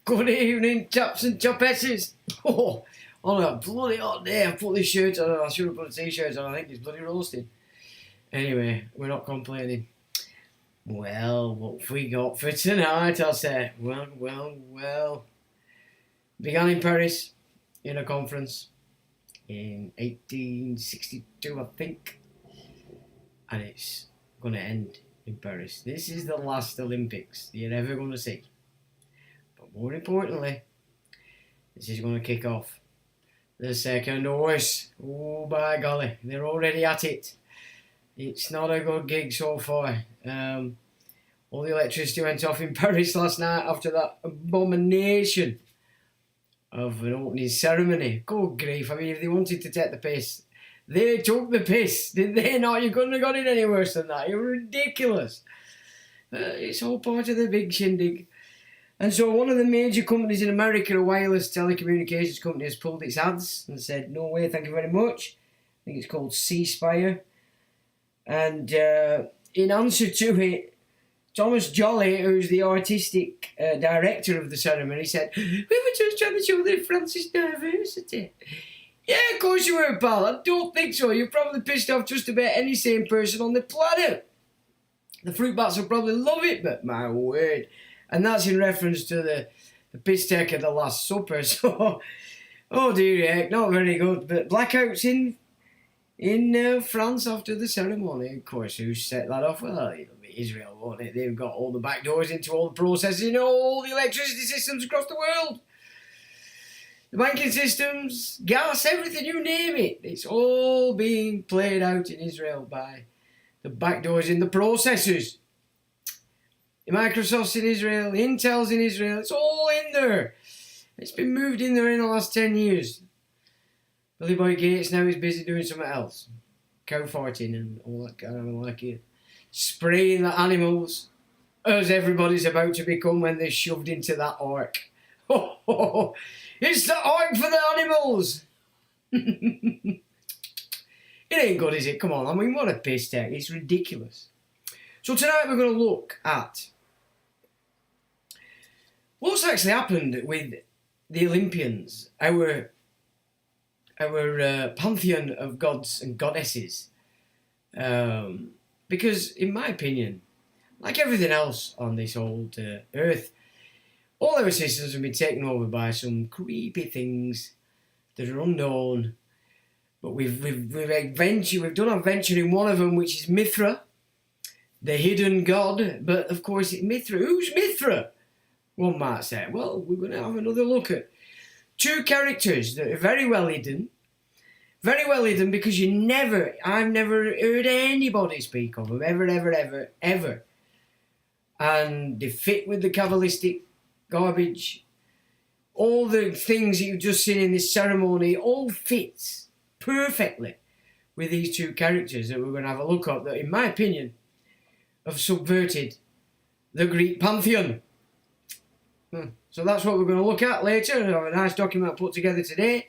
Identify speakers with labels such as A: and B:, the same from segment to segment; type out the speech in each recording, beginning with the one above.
A: Good evening, chaps and chopesses. Oh, on a bloody hot day, I put this shirt on. I should have put a t-shirt on. I think it's bloody roasting. Anyway, we're not complaining. Well, what have we got for tonight, I'll say? Well. Began in Paris in a conference in 1862, I think. And it's going to end in Paris. This is the last Olympics you're ever going to see. More importantly, this is going to kick off the second horse. Oh, by golly, they're already at it. It's not a good gig so far. All the electricity went off in Paris last night after that abomination of an opening ceremony. Good grief, I mean, if they wanted to take the piss, they took the piss, did they not? You couldn't have got it any worse than that. You're ridiculous. It's all part of the big shindig. And so one of the major companies in America, a wireless telecommunications company, has pulled its ads and said, no way, thank you very much. I think it's called C-Spire. And in answer to it, Thomas Jolly, who's the artistic director of the ceremony, said, we were just trying to show that France's diversity. Yeah, of course you were, pal. I don't think so. You're probably pissed off just about any sane person on the planet. The fruit bats will probably love it, but my word. And that's in reference to the piss take of the Last Supper. So, oh dear heck, not very good. But blackouts in France after the ceremony. Of course, who set that off? Well, it'll be Israel, won't it? They've got all the back doors into all the processes in all the electricity systems across the world. The banking systems, gas, everything, you name it. It's all being played out in Israel by the back doors in the processors. The Microsoft's in Israel, Intel's in Israel, it's all in there. It's been moved in there in the last 10 years. Billy Boy Gates now is busy doing something else. Cow farting and all that kind of like it. Spraying the animals as everybody's about to become when they're shoved into that ark. Oh, it's the ark for the animals! It ain't good, is it? Come on, I mean, what a piss take. It's ridiculous. So tonight we're going to look at what's actually happened with the Olympians, our pantheon of gods and goddesses. Because, in my opinion, like everything else on this old earth, all our systems have been taken over by some creepy things that are unknown. But we've done a venture in one of them, which is Mithra, the hidden god. But of course, Mithra. Who's Mithra? One might say. Well, we're going to have another look at two characters that are very well hidden. Very well hidden because I've never heard anybody speak of them, ever. And they fit with the Kabbalistic garbage. All the things that you've just seen in this ceremony all fits perfectly with these two characters that we're going to have a look at that, in my opinion, have subverted the Greek Pantheon. So that's what we're going to look at later. I have a nice document put together today.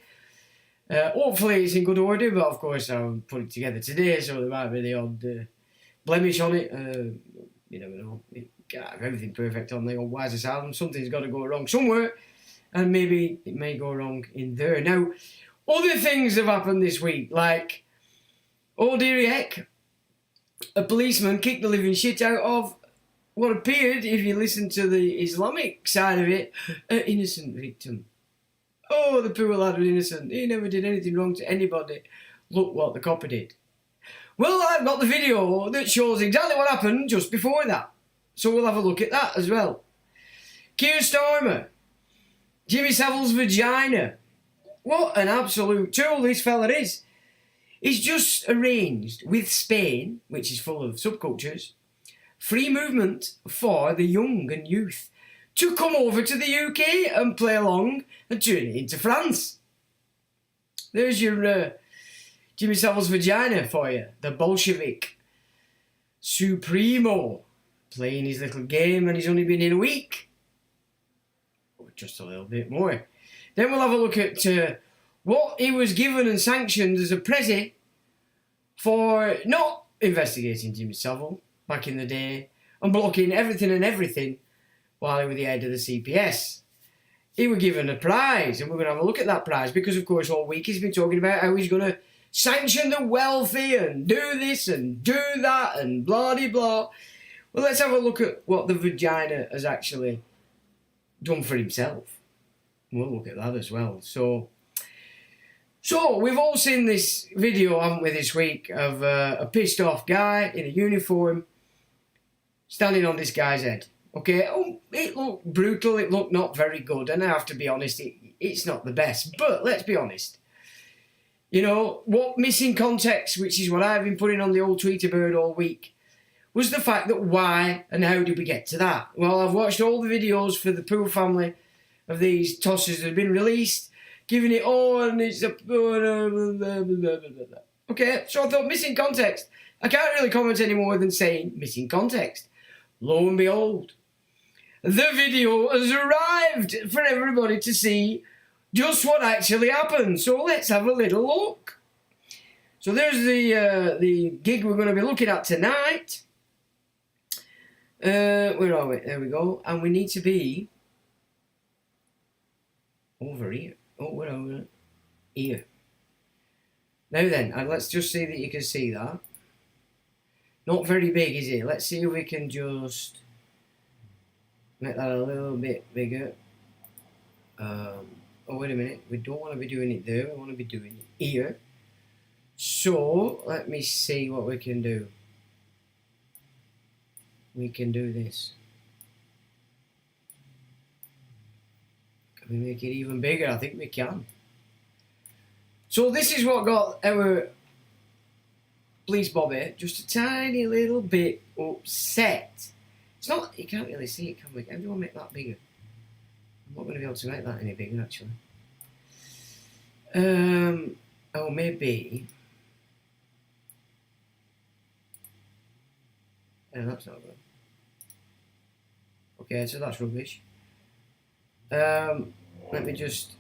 A: Hopefully it's in good order, but of course I'll put it together today, so there might be the odd blemish on it. You never know. You can't have everything perfect on the old Wise Asylum. Something's got to go wrong somewhere, and maybe it may go wrong in there. Now, other things have happened this week, like, oh dearie heck, a policeman kicked the living shit out of what appeared, if you listen to the Islamic side of it, an innocent victim. Oh, the poor lad was innocent. He never did anything wrong to anybody. Look what the copper did. Well, I've got the video that shows exactly what happened just before that. So we'll have a look at that as well. Keir Starmer, Jimmy Savile's vagina. What an absolute tool this fella is. He's just arranged with Spain, which is full of subcultures, free movement for the young and youth to come over to the UK and play along and turn it into France. There's your Jimmy Savile's vagina for you, the Bolshevik Supremo, playing his little game, and he's only been in a week. Or just a little bit more. Then we'll have a look at what he was given and sanctioned as a prezi for not investigating Jimmy Savile back in the day and blocking everything and everything while he was the head of the CPS. He was given a prize, and we're going to have a look at that prize because, of course, all week he's been talking about how he's going to sanction the wealthy and do this and do that and blah-de-blah. Well, let's have a look at what the vagina has actually done for himself. We'll look at that as well. So we've all seen this video, haven't we, this week, of a pissed off guy in a uniform standing on this guy's head. Okay, it looked brutal, it looked not very good, and I have to be honest, it's not the best. But let's be honest. You know, what missing context, which is what I've been putting on the old Tweeter bird all week, was the fact that why and how did we get to that? Well, I've watched all the videos for the poor family of these tossers that have been released, giving it all, and it's a... Okay, so I thought missing context. I can't really comment any more than saying missing context. Lo and behold, the video has arrived for everybody to see just what actually happened. So let's have a little look. So there's the gig we're going to be looking at tonight. Where are we? There we go. And we need to be over here. Oh, we're over here. Now then, and let's just see that you can see that. Not very big, is it? Let's see if we can just make that a little bit bigger. Oh, wait a minute. We don't want to be doing it there. We want to be doing it here. So, let me see what we can do. We can do this. Can we make it even bigger? I think we can. So this is what got our police Bobby just a tiny little bit upset. It's not, you can't really see it, can we? How do I make that bigger? I'm not going to be able to make that any bigger, actually. Oh, maybe. Yeah, that's not good. Okay, so that's rubbish. Let me just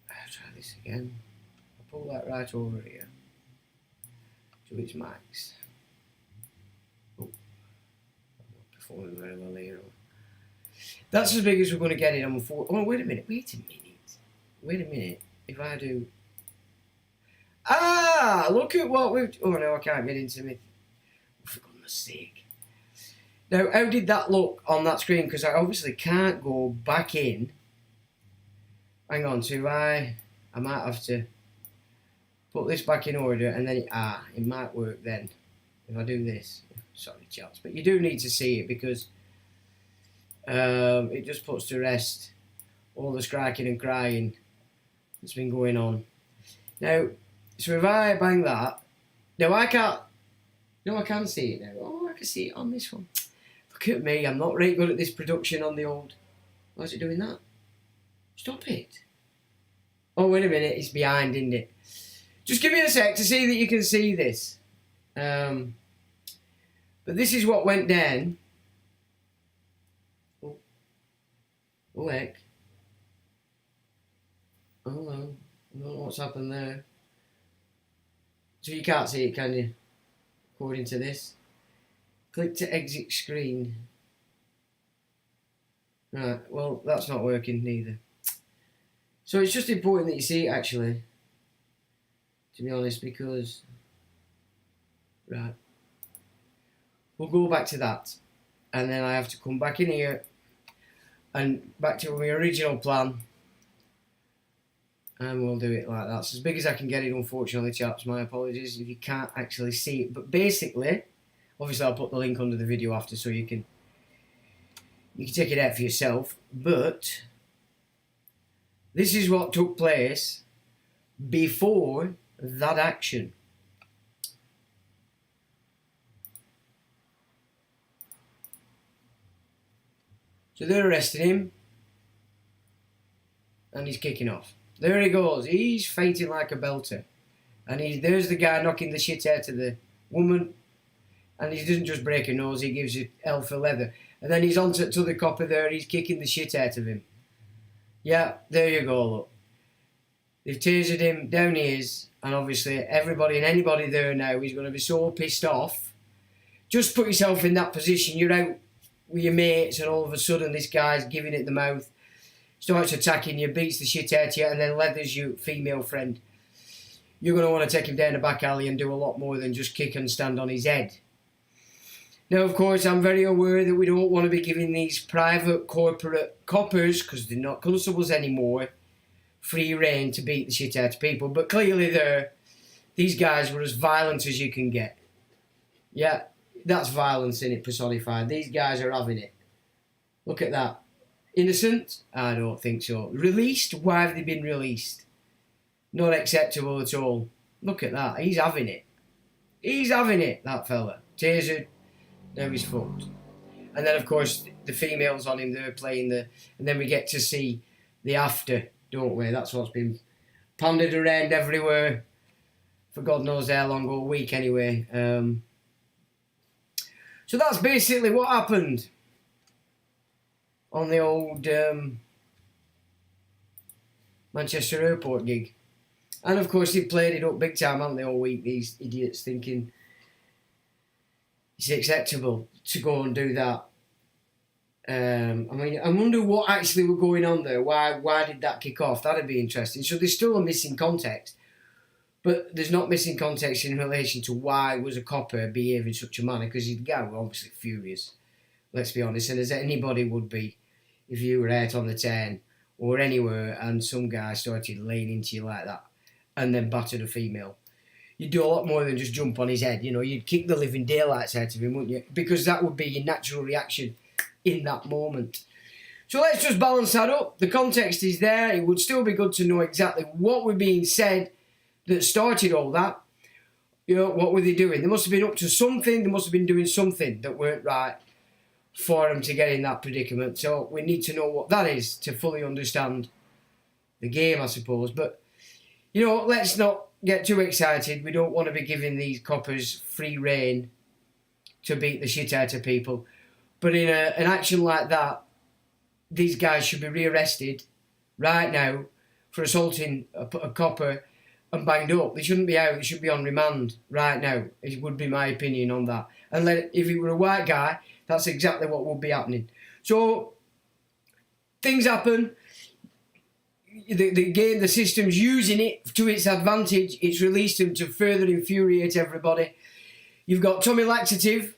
A: try this again. I'll pull that right over here to its max. Oh, I'm not performing very well here. That's as big as we're going to get it on 4. Oh, wait a minute. If I do... Ah! Look at what we've... Oh, no, I can't get into it. Oh, for goodness sake. Now, how did that look on that screen? Because I obviously can't go back in. Hang on, so I might have to put this back in order, and then it might work then if I do this. Sorry, chaps, but you do need to see it because it just puts to rest all the striking and crying that's been going on. Now, so if I bang that, now I can't. No, I can see it now. Oh, I can see it on this one. Look at me, I'm not very good at this production on the old. Why is it doing that? Stop it. Oh, wait a minute, it's behind, isn't it? Just give me a sec to see that you can see this. But this is what went down. Oh, heck. Oh, no. I don't know what's happened there. So you can't see it, can you? According to this. Click to exit screen. Right, well, that's not working neither. So it's just important that you see it, actually. To be honest, because... Right. We'll go back to that. And then I have to come back in here. And back to my original plan. And we'll do it like that. It's as big as I can get it, unfortunately, chaps. My apologies if you can't actually see it. But basically... Obviously, I'll put the link under the video after, so you can check it out for yourself. But this is what took place before that action. So they're arresting him, and he's kicking off. There he goes. He's fighting like a belter. And there's the guy knocking the shit out of the woman. And he doesn't just break her nose, he gives you hell for leather. And then he's on to the copper there, he's kicking the shit out of him. Yeah, there you go, look. They've tasered him, down he is. And obviously everybody and anybody there now is going to be so pissed off. Just put yourself in that position. You're out with your mates and all of a sudden this guy's giving it the mouth. Starts attacking you, beats the shit out of you, and then leathers your female friend. You're going to want to take him down the back alley and do a lot more than just kick and stand on his head. Now, of course, I'm very aware that we don't want to be giving these private corporate coppers, because they're not constables anymore, free rein to beat the shit out of people. But clearly these guys were as violent as you can get. Yeah, that's violence in it personified. These guys are having it. Look at that. Innocent? I don't think so. Released? Why have they been released? Not acceptable at all. Look at that. He's having it. He's having it, that fella. Tasered. Now he's fucked. And then, of course, the females on him, they're playing and then we get to see the after, don't we? That's what's been pondered around everywhere for God knows how long, all week anyway. So that's basically what happened on the old Manchester Airport gig. And of course they've played it up big time, haven't they, all week, these idiots, thinking it's acceptable to go and do that. I mean, I wonder what actually were going on there. Why did that kick off? That'd be interesting. So there's still a missing context. But there's not missing context in relation to why was a copper behave in such a manner, because the guy was obviously furious, let's be honest, and as anybody would be if you were out on the town or anywhere and some guy started laying into you like that and then battered a female. You'd do a lot more than just jump on his head, you know, you'd kick the living daylights out of him, wouldn't you? Because that would be your natural reaction in that moment. So let's just balance that up. The context is there. It would still be good to know exactly what was being said that started all that. You know, what were they doing? They must have been up to something. They must have been doing something that weren't right for them to get in that predicament. So we need to know what that is to fully understand the game, I suppose. But, you know, let's not get too excited. We don't want to be giving these coppers free rein to beat the shit out of people. But in an action like that, these guys should be rearrested right now for assaulting a copper and banged up. They shouldn't be out. They should be on remand right now. It would be my opinion on that. And if he were a white guy, that's exactly what would be happening. So things happen. The game, the system's using it to its advantage. It's released them to further infuriate everybody. You've got Tommy Laxative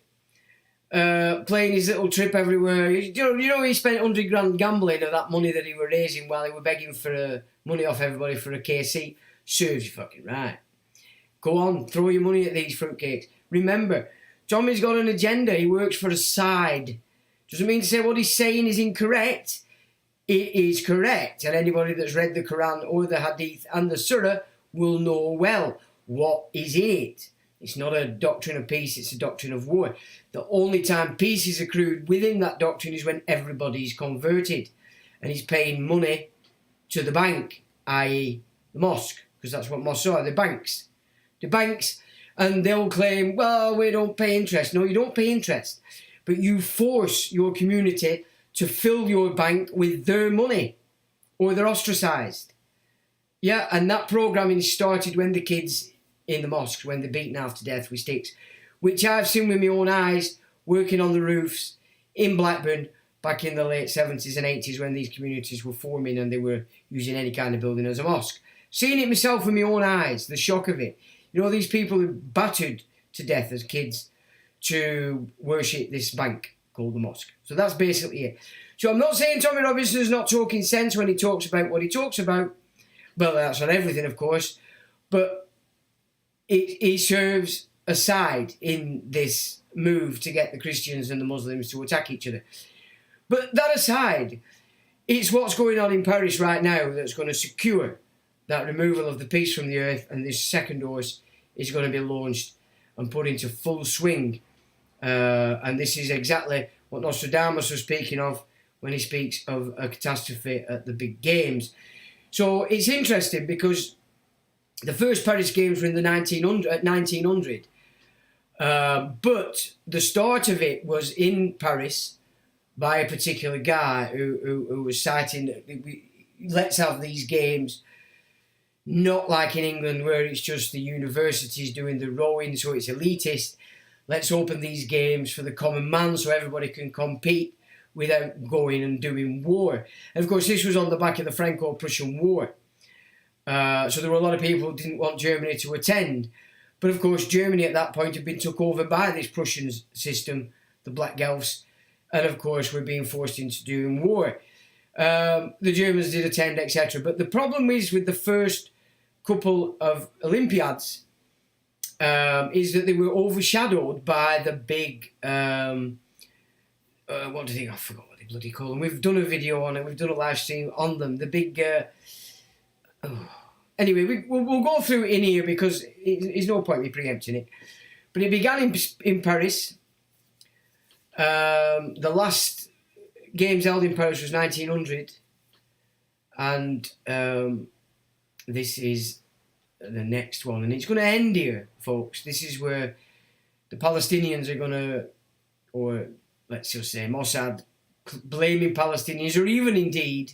A: playing his little trip everywhere. You know he spent 100 grand gambling of that money that he were raising while he were begging for money off everybody for a KC. Serves you fucking right. Go on, throw your money at these fruitcakes. Remember, Tommy's got an agenda. He works for a side. Doesn't mean to say what he's saying is incorrect. It is correct. And anybody that's read the Quran or the Hadith and the Surah will know well what is in it. It's not a doctrine of peace, it's a doctrine of war. The only time peace is accrued within that doctrine is when everybody's converted and he's paying money to the bank, i.e. the mosque, because that's what mosques are, the banks. The banks, and they'll claim, well, we don't pay interest. No, you don't pay interest, but you force your community to fill your bank with their money or they're ostracised. Yeah, and that programming started when the kids in the mosques, when they're beaten half to death with sticks, which I've seen with my own eyes working on the roofs in Blackburn back in the late 70s and 80s when these communities were forming and they were using any kind of building as a mosque. Seeing it myself with my own eyes, the shock of it. You know, these people were battered to death as kids to worship this bank called the mosque. So that's basically it. So I'm not saying Tommy Robinson's not talking sense when he talks about what he talks about. Well, that's not everything, of course. But he serves a side in this move to get the Christians and the Muslims to attack each other. But that aside, it's what's going on in Paris right now that's going to secure that removal of the peace from the earth, and this second dose is going to be launched and put into full swing. And this is exactly what Nostradamus was speaking of when he speaks of a catastrophe at the big games. So it's interesting because the first Paris Games were in the 1900, but the start of it was in Paris by a particular guy who was citing that let's have these games not like in England where it's just the universities doing the rowing, so it's elitist. Let's open these games for the common man so everybody can compete without going and doing war. And of course, this was on the back of the Franco-Prussian War. So there were a lot of people who didn't want Germany to attend. But of course, Germany at that point had been took over by this Prussian system, the Black Guelphs, and of course were being forced into doing war. The Germans did attend, etc. But the problem is with the first couple of Olympiads is that they were overshadowed by the big... what do you think? I forgot what they bloody call them. We've done a video on it. We've done a live stream on them. The big... Anyway, we'll go through it in here because there's no point me preempting it. But it began in Paris. The last games held in Paris was 1900. And this is the next one. And it's going to end here, folks. This is where the Palestinians are going to... or let's just say Mossad blaming Palestinians, or even indeed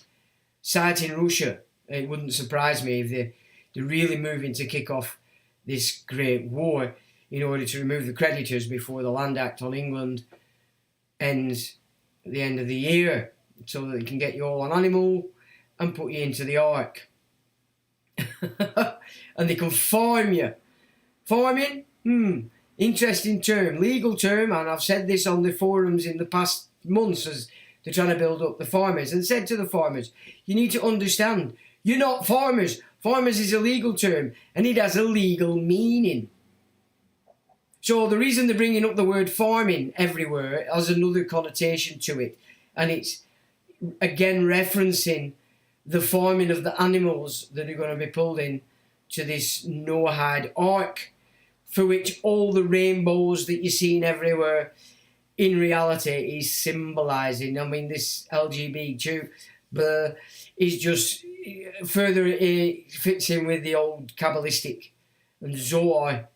A: citing Russia. It wouldn't surprise me if they're really moving to kick off this great war in order to remove the creditors before the Land Act on England ends at the end of the year, so that they can get you all on animal and put you into the ark. And they can farm you. Farming? Interesting term, legal term, and I've said this on the forums in the past months as they're trying to build up the farmers, and said to the farmers, you need to understand, you're not farmers. Farmers is a legal term, and it has a legal meaning. So the reason they're bringing up the word farming everywhere has another connotation to it, and it's again referencing the farming of the animals that are going to be pulled in to this Noahide ark, for which all the rainbows that you're seeing everywhere in reality is symbolising. I mean, this LGBTQ is just further, it fits in with the old Kabbalistic and Zohar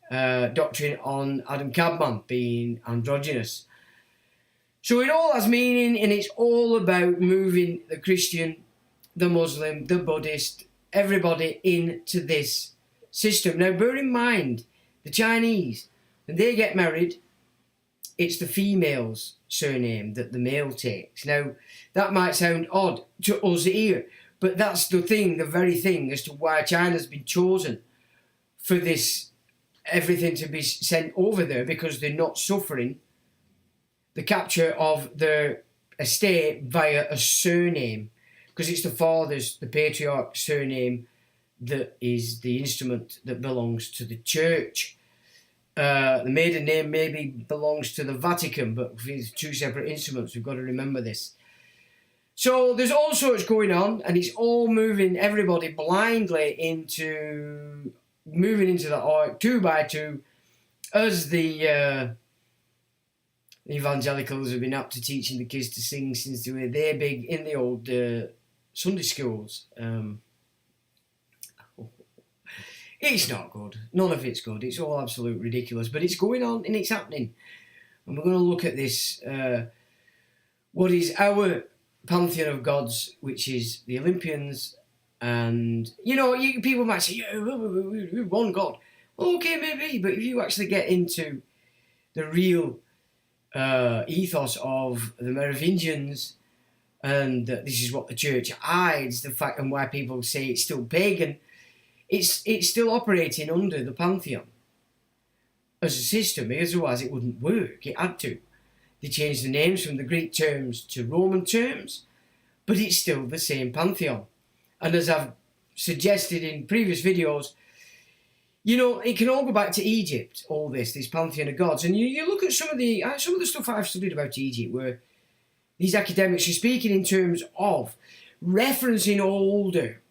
A: doctrine on Adam Kadmon being androgynous. So it all has meaning, and it's all about moving the Christian, the Muslim, the Buddhist, everybody into this system. Now, bear in mind, the Chinese, when they get married, it's the female's surname that the male takes. Now, that might sound odd to us here, but that's the thing, the very thing as to why China's been chosen for this, everything to be sent over there, because they're not suffering the capture of their estate via a surname, because it's the father's, the patriarch's surname, that is the instrument that belongs to the church. The maiden name maybe belongs to the Vatican, but it's two separate instruments. We've got to remember this. So there's all sorts going on, and it's all moving everybody blindly into the ark 2 by 2, as the evangelicals have been up to teaching the kids to sing since they were there big in the old Sunday schools. It's not good. None of it's good. It's all absolute ridiculous. But it's going on and it's happening. And we're going to look at this, what is our pantheon of gods, which is the Olympians. And, people might say, yeah, we're one god. Well, okay, maybe. But if you actually get into the real ethos of the Merovingians, and this is what the church hides, the fact and why people say it's still pagan, it's still operating under the Pantheon as a system, because otherwise it wouldn't work. It had to. They changed the names from the Greek terms to Roman terms, but it's still the same Pantheon. And as I've suggested in previous videos, it can all go back to Egypt, all this pantheon of gods. And you look at some of the stuff I've studied about Egypt, where these academics are speaking in terms of referencing older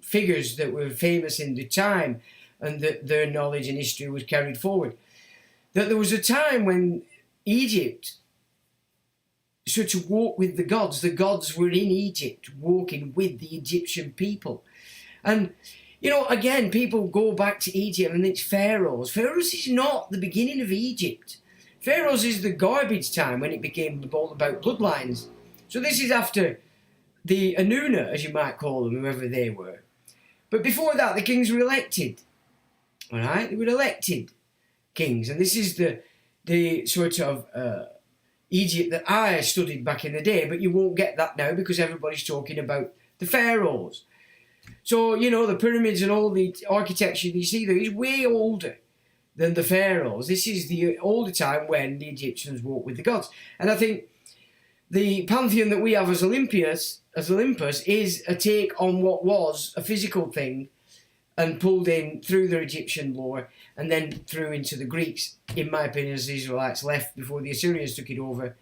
A: figures that were famous in the time, and that their knowledge and history was carried forward. That there was a time when Egypt sort of walked with the gods. The gods were in Egypt, walking with the Egyptian people. And, again, people go back to Egypt and it's pharaohs. Pharaohs is not the beginning of Egypt. Pharaohs is the garbage time when it became all about bloodlines. So this is after the Anuna, as you might call them, whoever they were. But before that, the kings were elected. All right? They were elected kings. And this is the sort of Egypt that I studied back in the day. But you won't get that now because everybody's talking about the pharaohs. So, the pyramids and all the architecture you see there is way older than the pharaohs. This is the older time when the Egyptians walked with the gods. And I think the pantheon that we have as Olympus is a take on what was a physical thing and pulled in through their Egyptian lore and then through into the Greeks, in my opinion, as the Israelites left before the Assyrians took it over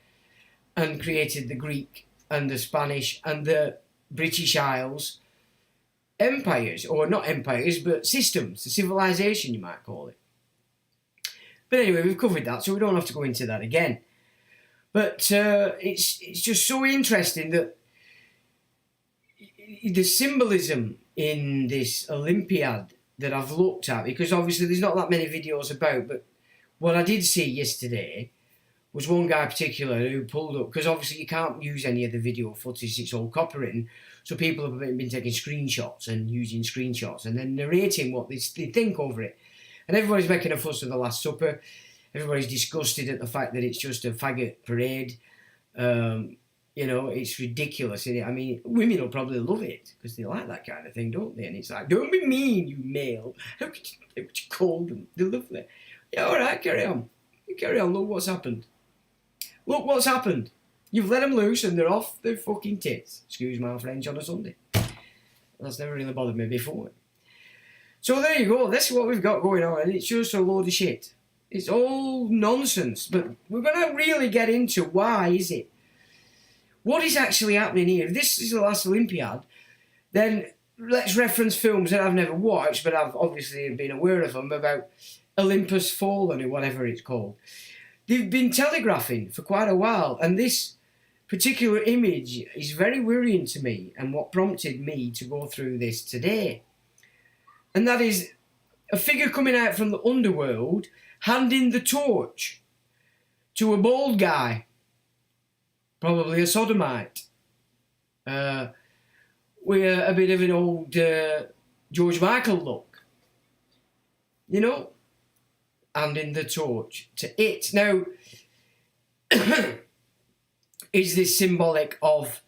A: and created the Greek and the Spanish and the British Isles empires, or not empires, but systems, the civilization you might call it. But anyway, we've covered that, so we don't have to go into that again. But it's just so interesting that the symbolism in this Olympiad that I've looked at, because obviously there's not that many videos about, but what I did see yesterday was one guy in particular who pulled up, because obviously you can't use any of the video footage, it's all copywritten, so people have been taking screenshots and using screenshots and then narrating what they think over it. And everybody's making a fuss of the Last Supper. Everybody's disgusted at the fact that it's just a faggot parade. It's ridiculous, isn't it? I mean, women will probably love it because they like that kind of thing, don't they? And it's like, don't be mean, you male. How could you call them? They're lovely. Yeah, all right, carry on. Carry on, look what's happened. Look what's happened. You've let them loose and they're off their fucking tits. Excuse my French on a Sunday. That's never really bothered me before. So there you go. That's what we've got going on. And it's just a load of shit. It's all nonsense. But we're going to really get into why is it. What is actually happening here? If this is the Last Olympiad, then let's reference films that I've never watched, but I've obviously been aware of them, about Olympus Fallen or whatever it's called. They've been telegraphing for quite a while, and this particular image is very worrying to me and what prompted me to go through this today. And that is a figure coming out from the underworld handing the torch to a bald guy, probably a sodomite, with a bit of an old George Michael look, handing the torch to it. Now, is this symbolic of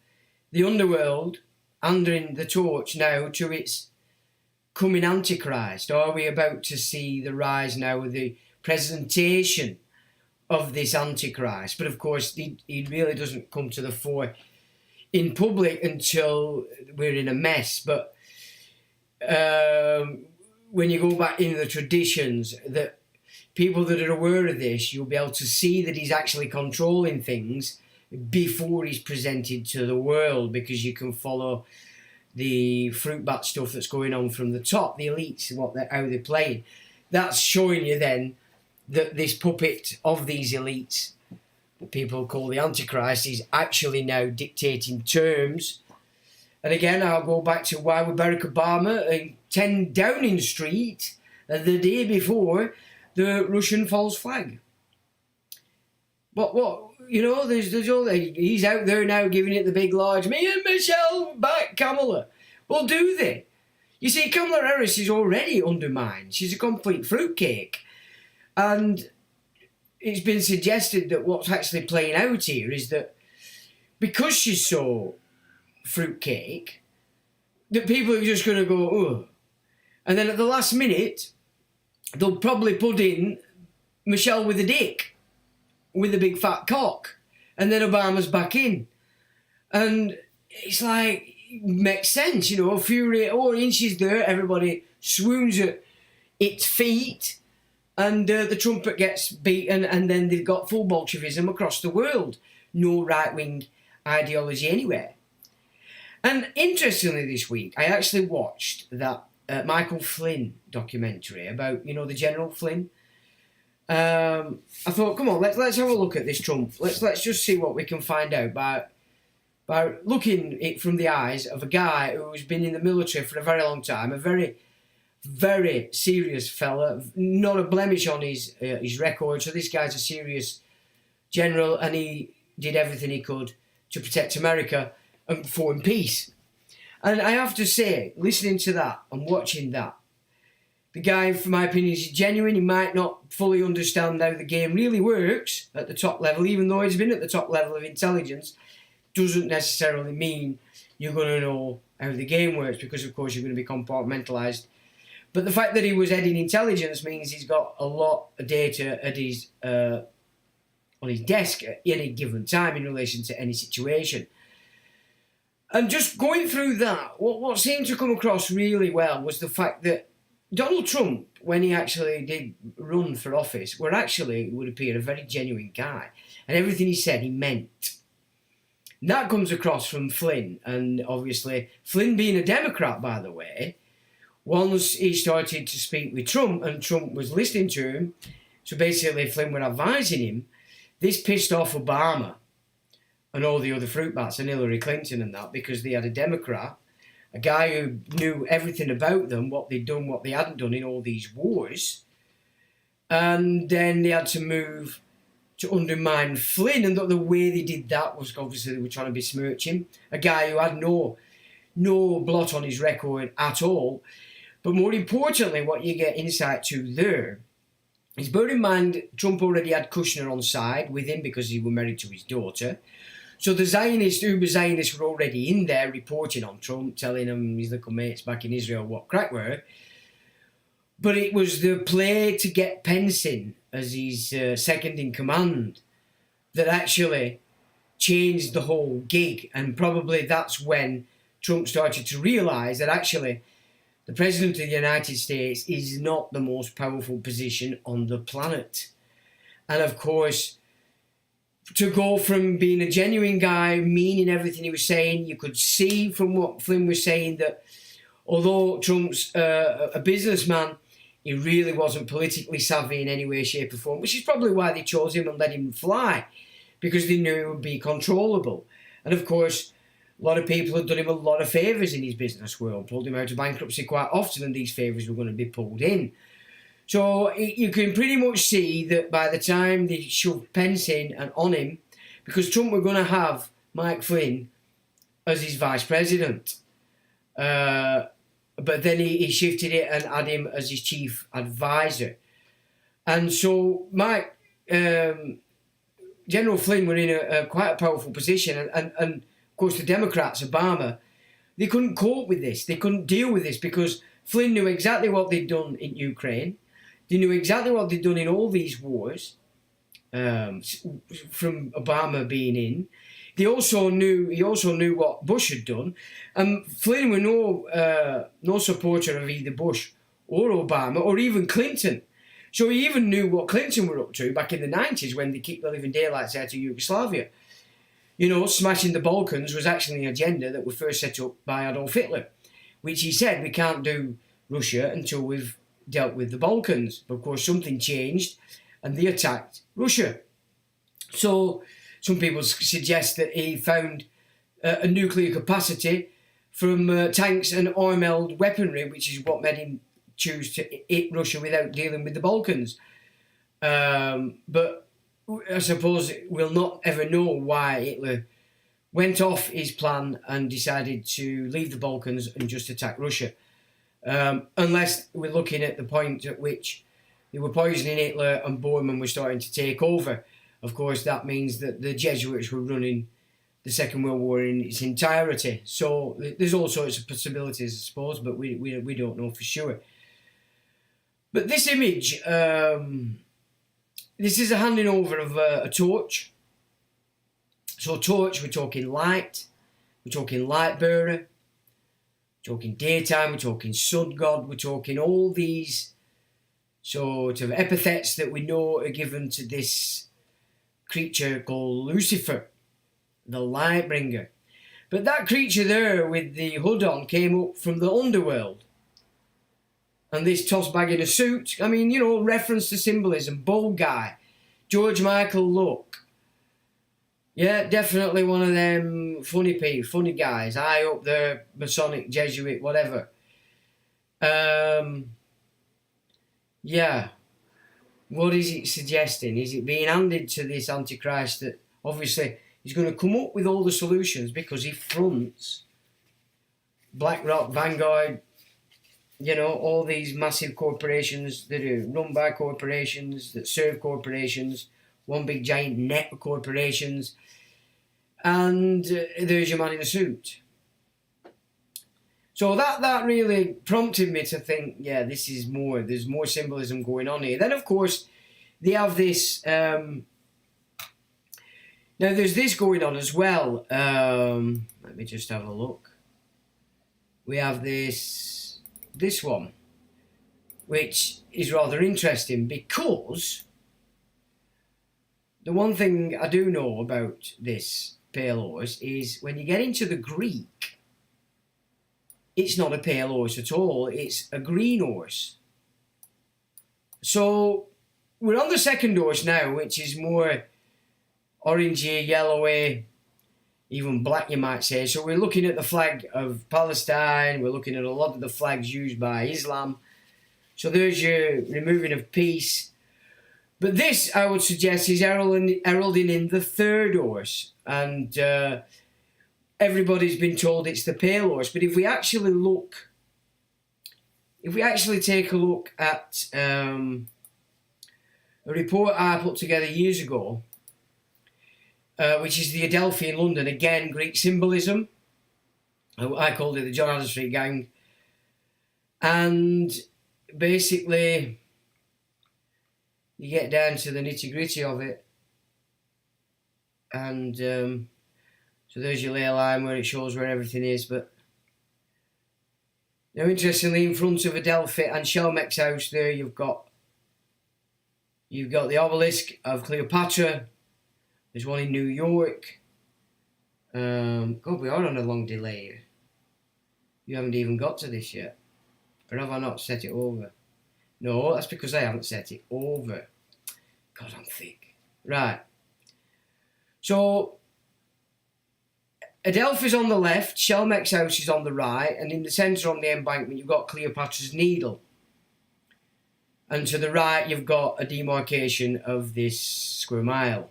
A: the underworld handing the torch now to its coming Antichrist? Or are we about to see the rise now of the presentation of this Antichrist? But of course, he really doesn't come to the fore in public until we're in a mess. But when you go back in the traditions, that people that are aware of this, you'll be able to see that he's actually controlling things before he's presented to the world, because you can follow the fruit bat stuff that's going on from the top, the elites, how they're playing. That's showing you then that this puppet of these elites, that people call the Antichrist, is actually now dictating terms. And again, I'll go back to why would Barack Obama in 10 Downing Street the day before the Russian false flag. What? There's all he's out there now giving it the big large, me and Michelle back Kamala. Well, do they? You see, Kamala Harris is already undermined. She's a complete fruitcake. And it's been suggested that what's actually playing out here is that because she's so fruitcake, that people are just going to go, oh. And then at the last minute, they'll probably put in Michelle with a dick, with a big fat cock, and then Obama's back in. And it's like, makes sense, Fury, inches there, everybody swoons at its feet, and the trumpet gets beaten, and then they've got full Bolshevism across the world. No right-wing ideology anywhere. And interestingly this week, I actually watched that Michael Flynn documentary about, the General Flynn. I thought, come on, let's have a look at this Trump. Let's just see what we can find out by looking it from the eyes of a guy who's been in the military for a very long time, a very, very serious fella, not a blemish on his record. So this guy's a serious general, and he did everything he could to protect America and form peace. And I have to say, listening to that and watching that, the guy, for my opinion, is genuine. He might not fully understand how the game really works at the top level, even though he's been at the top level of intelligence, doesn't necessarily mean you're going to know how the game works, because, of course, you're going to be compartmentalised. But the fact that he was heading intelligence means he's got a lot of data at his on his desk at any given time in relation to any situation. And just going through that, what seemed to come across really well was the fact that Donald Trump, when he actually did run for office, would appear a very genuine guy. And everything he said, he meant. And that comes across from Flynn. And obviously, Flynn being a Democrat, by the way, once he started to speak with Trump and Trump was listening to him, so basically Flynn were advising him, this pissed off Obama and all the other fruit bats and Hillary Clinton and that, because they had a Democrat, a guy who knew everything about them, what they'd done, what they hadn't done in all these wars. And then they had to move to undermine Flynn, and the way they did that was obviously they were trying to besmirch him, a guy who had no blot on his record at all. But more importantly, what you get insight to there is, bear in mind, Trump already had Kushner on side with him because he was married to his daughter. So the Zionists, Uber Zionists, were already in there reporting on Trump, telling him his little mates back in Israel what crack were. But it was the play to get Pence in as his second in command that actually changed the whole gig. And probably that's when Trump started to realise that actually the President of the United States is not the most powerful position on the planet. And of course, to go from being a genuine guy, meaning everything he was saying, you could see from what Flynn was saying that although Trump's a businessman, he really wasn't politically savvy in any way, shape or form, which is probably why they chose him and let him fly, because they knew it would be controllable. And of course, a lot of people had done him a lot of favours in his business world, pulled him out of bankruptcy quite often, and these favours were going to be pulled in. So you can pretty much see that by the time they shoved Pence in and on him, because Trump were going to have Mike Flynn as his vice president, but then he shifted it and had him as his chief advisor. And so General Flynn were in quite a powerful position, and of course the Democrats, Obama, they couldn't cope with this. They couldn't deal with this because Flynn knew exactly what they'd done in Ukraine. They knew exactly what they'd done in all these wars, from Obama being in. He also knew what Bush had done. And Flynn were no supporter of either Bush or Obama or even Clinton. So he even knew what Clinton were up to back in the 90s when they kicked the living daylights out of Yugoslavia. Smashing the Balkans was actually an agenda that was first set up by Adolf Hitler, which he said we can't do Russia until we've dealt with the Balkans. But of course something changed and they attacked Russia. So some people suggest that he found a nuclear capacity from tanks and armoured weaponry, which is what made him choose to hit Russia without dealing with the Balkans. But I suppose we'll not ever know why Hitler went off his plan and decided to leave the Balkans and just attack Russia. Unless we're looking at the point at which they were poisoning Hitler and Bormann were starting to take over. Of course, that means that the Jesuits were running the Second World War in its entirety. So there's all sorts of possibilities, I suppose, but we don't know for sure. But this image, this is a handing over of a torch. So torch, we're talking light, we're talking light bearer, we're talking daytime, we're talking sun god, we're talking all these sort of epithets that we know are given to this creature called Lucifer, the light bringer. But that creature there with the hood on came up from the underworld. And this toss bag in a suit, I mean, you know, reference to symbolism, bold guy, George Michael look. Yeah, definitely one of them funny guys, high up there, Masonic, Jesuit, whatever. Yeah. What is it suggesting? Is it being handed to this Antichrist that obviously he's going to come up with all the solutions because he fronts BlackRock, Vanguard, you know, all these massive corporations that are run by corporations, that serve corporations, one big giant net of corporations, and there's your man in a suit. So that really prompted me to think, yeah, this is more, there's more symbolism going on here. Then, of course, they have this, now there's this going on as well. Let me just have a look. We have this one, which is rather interesting because the one thing I do know about this pale horse is when you get into the Greek, it's not a pale horse at all, it's a green horse. So we're on the second horse now, which is more orangey, yellowy, even black you might say. So we're looking at the flag of Palestine, we're looking at a lot of the flags used by Islam. So there's your removing of peace. But this, I would suggest, is heralding in the third horse. And everybody's been told it's the pale horse. But if we actually take a look at a report I put together years ago, which is the Adelphi in London, again, Greek symbolism. I called it the John Adams Street Gang. And basically, you get down to the nitty-gritty of it. And so there's your ley line where it shows where everything is. But now, interestingly, in front of Adelphi and Shelmech's house there, you've got the obelisk of Cleopatra. There's one in New York. God, we are on a long delay here. You haven't even got to this yet. Or have I not set it over? No, that's because I haven't set it over. God, I'm thick. Right. So, Adelphi's on the left, Shelmech's house is on the right, and in the centre on the embankment you've got Cleopatra's Needle. And to the right you've got a demarcation of this square mile.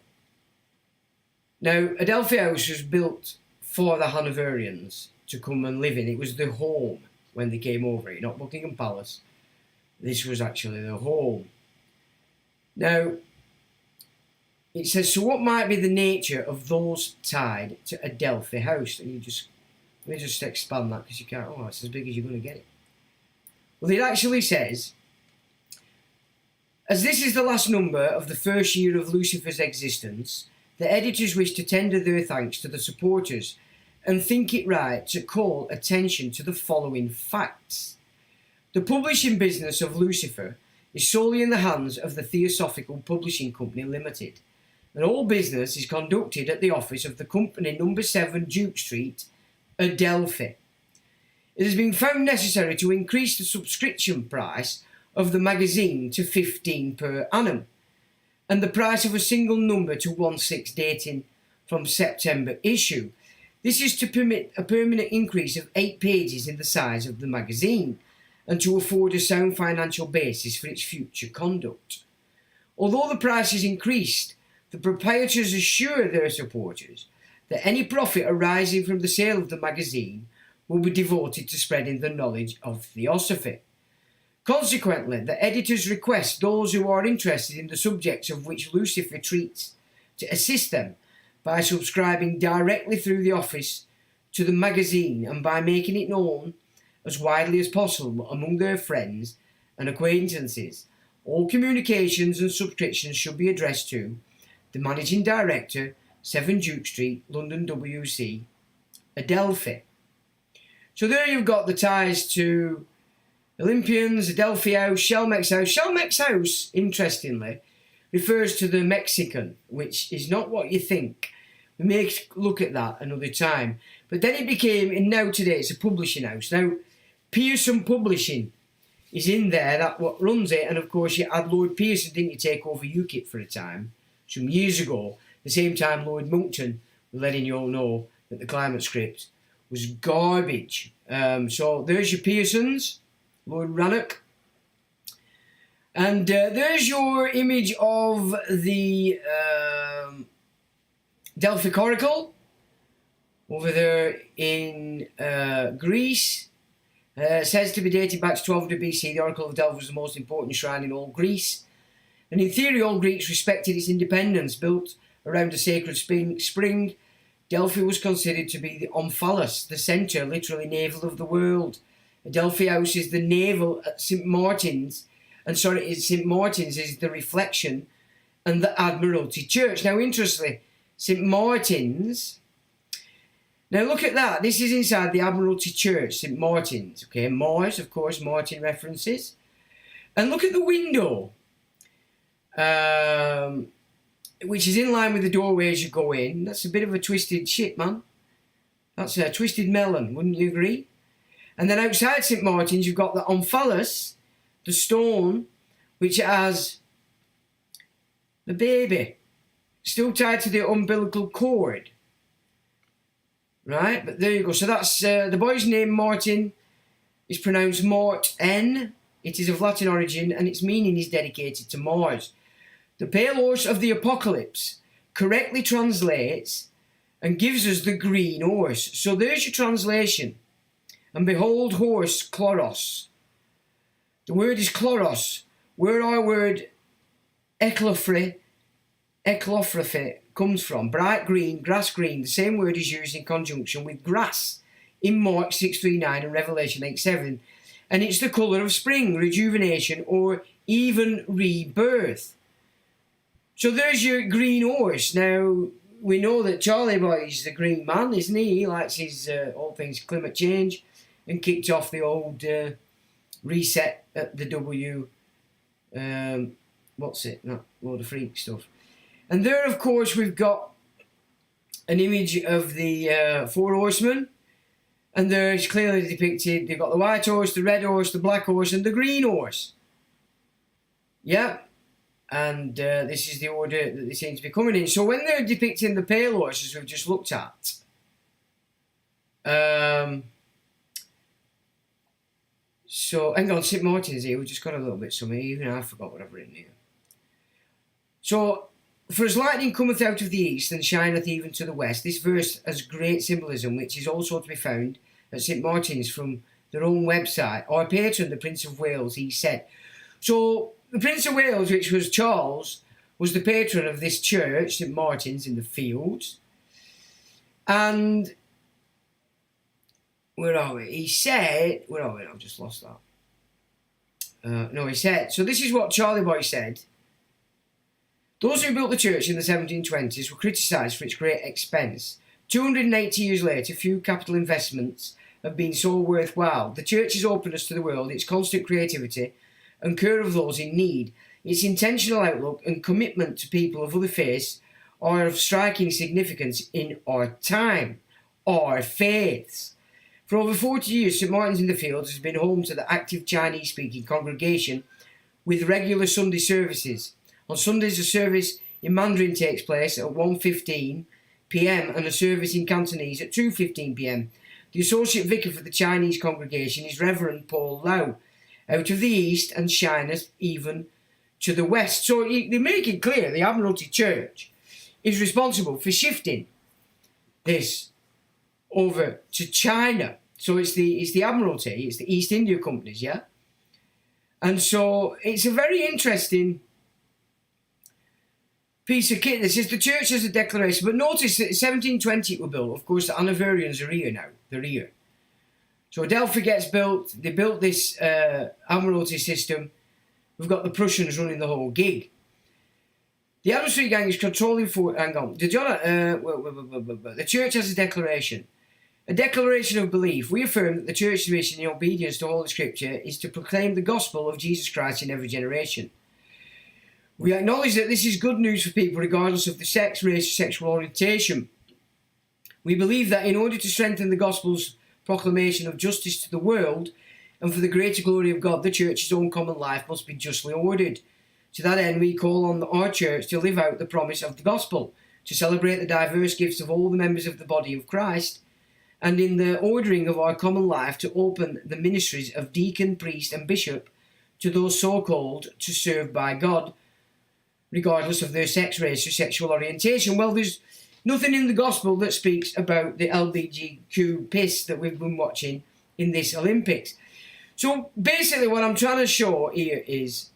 A: Now, Adelphi House was built for the Hanoverians to come and live in. It was their home when they came over here, not Buckingham Palace. This was actually their home. Now, it says, so what might be the nature of those tied to Adelphi House? And let me just expand that because you can't, oh, it's as big as you're going to get it. Well, it actually says, as this is the last number of the first year of Lucifer's existence, the editors wish to tender their thanks to the supporters and think it right to call attention to the following facts. The publishing business of Lucifer is solely in the hands of the Theosophical Publishing Company Limited, and all business is conducted at the office of the company number 7 Duke Street, Adelphi. It has been found necessary to increase the subscription price of the magazine to 15 per annum, and the price of a single number to 1/6 dating from September issue. This is to permit a permanent increase of 8 pages in the size of the magazine, and to afford a sound financial basis for its future conduct. Although the price is increased, the proprietors assure their supporters that any profit arising from the sale of the magazine will be devoted to spreading the knowledge of Theosophy. Consequently, the editors request those who are interested in the subjects of which Lucifer treats to assist them by subscribing directly through the office to the magazine and by making it known as widely as possible among their friends and acquaintances. All communications and subscriptions should be addressed to the Managing Director, 7 Duke Street, London WC, Adelphi. So there you've got the ties to Olympians, Adelia House, Shelmex House. Shelmex House, interestingly, refers to the Mexican, which is not what you think. We may look at that another time. But then it became, and now today it's a publishing house. Now, Pearson Publishing is in there, that what runs it, and of course you had Lloyd Pearson, didn't you, take over UKIP for a time, some years ago. At the same time, Lloyd Monckton was letting you all know that the climate script was garbage. So there's your Pearsons, Lord Rannoch. And there's your image of the Delphic Oracle over there in Greece. Says to be dated back to 1200 BC, the Oracle of Delphi was the most important shrine in all Greece. And in theory, all Greeks respected its independence. Built around a sacred spring, Delphi was considered to be the omphalos, the centre, literally navel of the world. Adelphi House is the navel at St. Martin's, and St. Martin's is the reflection and the Admiralty Church. Now, interestingly, St. Martin's, now look at that, this is inside the Admiralty Church, St. Martin's, okay, Mars, of course, Martin references. And look at the window, which is in line with the doorway as you go in. That's a bit of a twisted shit, man. That's a twisted melon, wouldn't you agree? And then outside St. Martin's, you've got the omphalos, the stone, which has the baby still tied to the umbilical cord. Right, but there you go. So that's the boy's name, Martin, is pronounced Mart-N. It is of Latin origin, and its meaning is dedicated to Mars. The pale horse of the apocalypse correctly translates and gives us the green horse. So there's your translation. And behold, horse, chloros. The word is chloros, where our word eclophrephe comes from. Bright green, grass green. The same word is used in conjunction with grass in Mark 6:39 and Revelation 8:7. And it's the colour of spring, rejuvenation, or even rebirth. So there's your green horse. Now, we know that Charlie Boy is the green man, isn't he? He likes his all things climate change, and kicked off the old reset at the W, what's it? That Lord of Freak stuff. And there, of course, we've got an image of the four horsemen. And there's clearly depicted, they've got the white horse, the red horse, the black horse, and the green horse. Yeah. And this is the order that they seem to be coming in. So when they're depicting the pale horse, as we've just looked at, so, hang on, St. Martin's here, we just got a little bit something, even I forgot what I've written here. So, for as lightning cometh out of the east and shineth even to the west, this verse has great symbolism, which is also to be found at St. Martin's from their own website. Our patron, the Prince of Wales, he said. So, the Prince of Wales, which was Charles, was the patron of this church, St. Martin's in the Fields. And where are we? He said, where are we? I've just lost that. No, he said, so this is what Charlie Boy said. Those who built the church in the 1720s were criticised for its great expense. 280 years later, few capital investments have been so worthwhile. The church's openness to the world, its constant creativity and care of those in need, its intentional outlook and commitment to people of other faiths are of striking significance in our time, our faiths. For over 40 years, St. Martin's in the Fields has been home to the active Chinese-speaking congregation with regular Sunday services. On Sundays, a service in Mandarin takes place at 1:15 p.m. and a service in Cantonese at 2:15 p.m. The associate vicar for the Chinese congregation is Reverend Paul Lau, out of the east and shineth even to the west. So they make it clear the Admiralty Church is responsible for shifting this over to China. So it's the Admiralty, it's the East India companies, yeah? And so it's a very interesting piece of kit. This is the church has a declaration, but notice that 1720 it were built. Of course, the Hanoverians are here now. They're here. So Adelphi gets built. They built this Admiralty system. We've got the Prussians running the whole gig. The Adams Street gang is controlling for. Hang on. The church has a declaration. A declaration of belief. We affirm that the Church's mission in obedience to Holy Scripture is to proclaim the gospel of Jesus Christ in every generation. We acknowledge that this is good news for people regardless of the sex, race, or sexual orientation. We believe that in order to strengthen the gospel's proclamation of justice to the world and for the greater glory of God, the Church's own common life must be justly ordered. To that end, we call on our Church to live out the promise of the gospel, to celebrate the diverse gifts of all the members of the body of Christ, and in the ordering of our common life to open the ministries of deacon, priest and bishop to those so called to serve by God, regardless of their sex, race or sexual orientation. Well, there's nothing in the gospel that speaks about the LGBTQ piss that we've been watching in this Olympics. So basically what I'm trying to show here is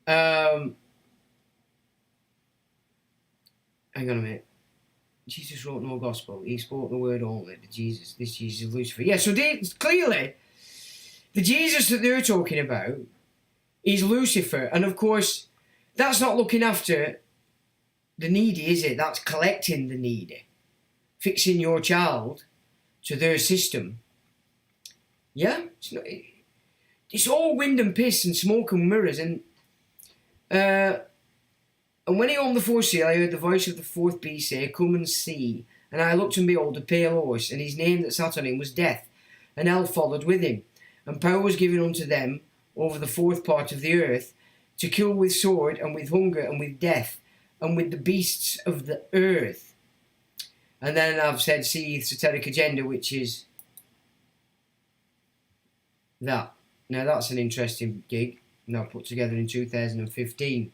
A: hang on a minute. Jesus wrote no gospel. He spoke the word only. This Jesus is Lucifer. Yeah, so clearly, the Jesus that they're talking about is Lucifer. And of course, that's not looking after the needy, is it? That's collecting the needy. Fixing your child to their system. Yeah? It's all wind and piss and smoke and mirrors. And when he opened the fourth seal, I heard the voice of the fourth beast say, "Come and see." And I looked, and behold, a pale horse, and his name that sat on him was Death, and hell followed with him. And power was given unto them over the fourth part of the earth, to kill with sword, and with hunger, and with death, and with the beasts of the earth. And then I've said, see the satanic agenda, which is that. Now that's an interesting gig, now put together in 2015.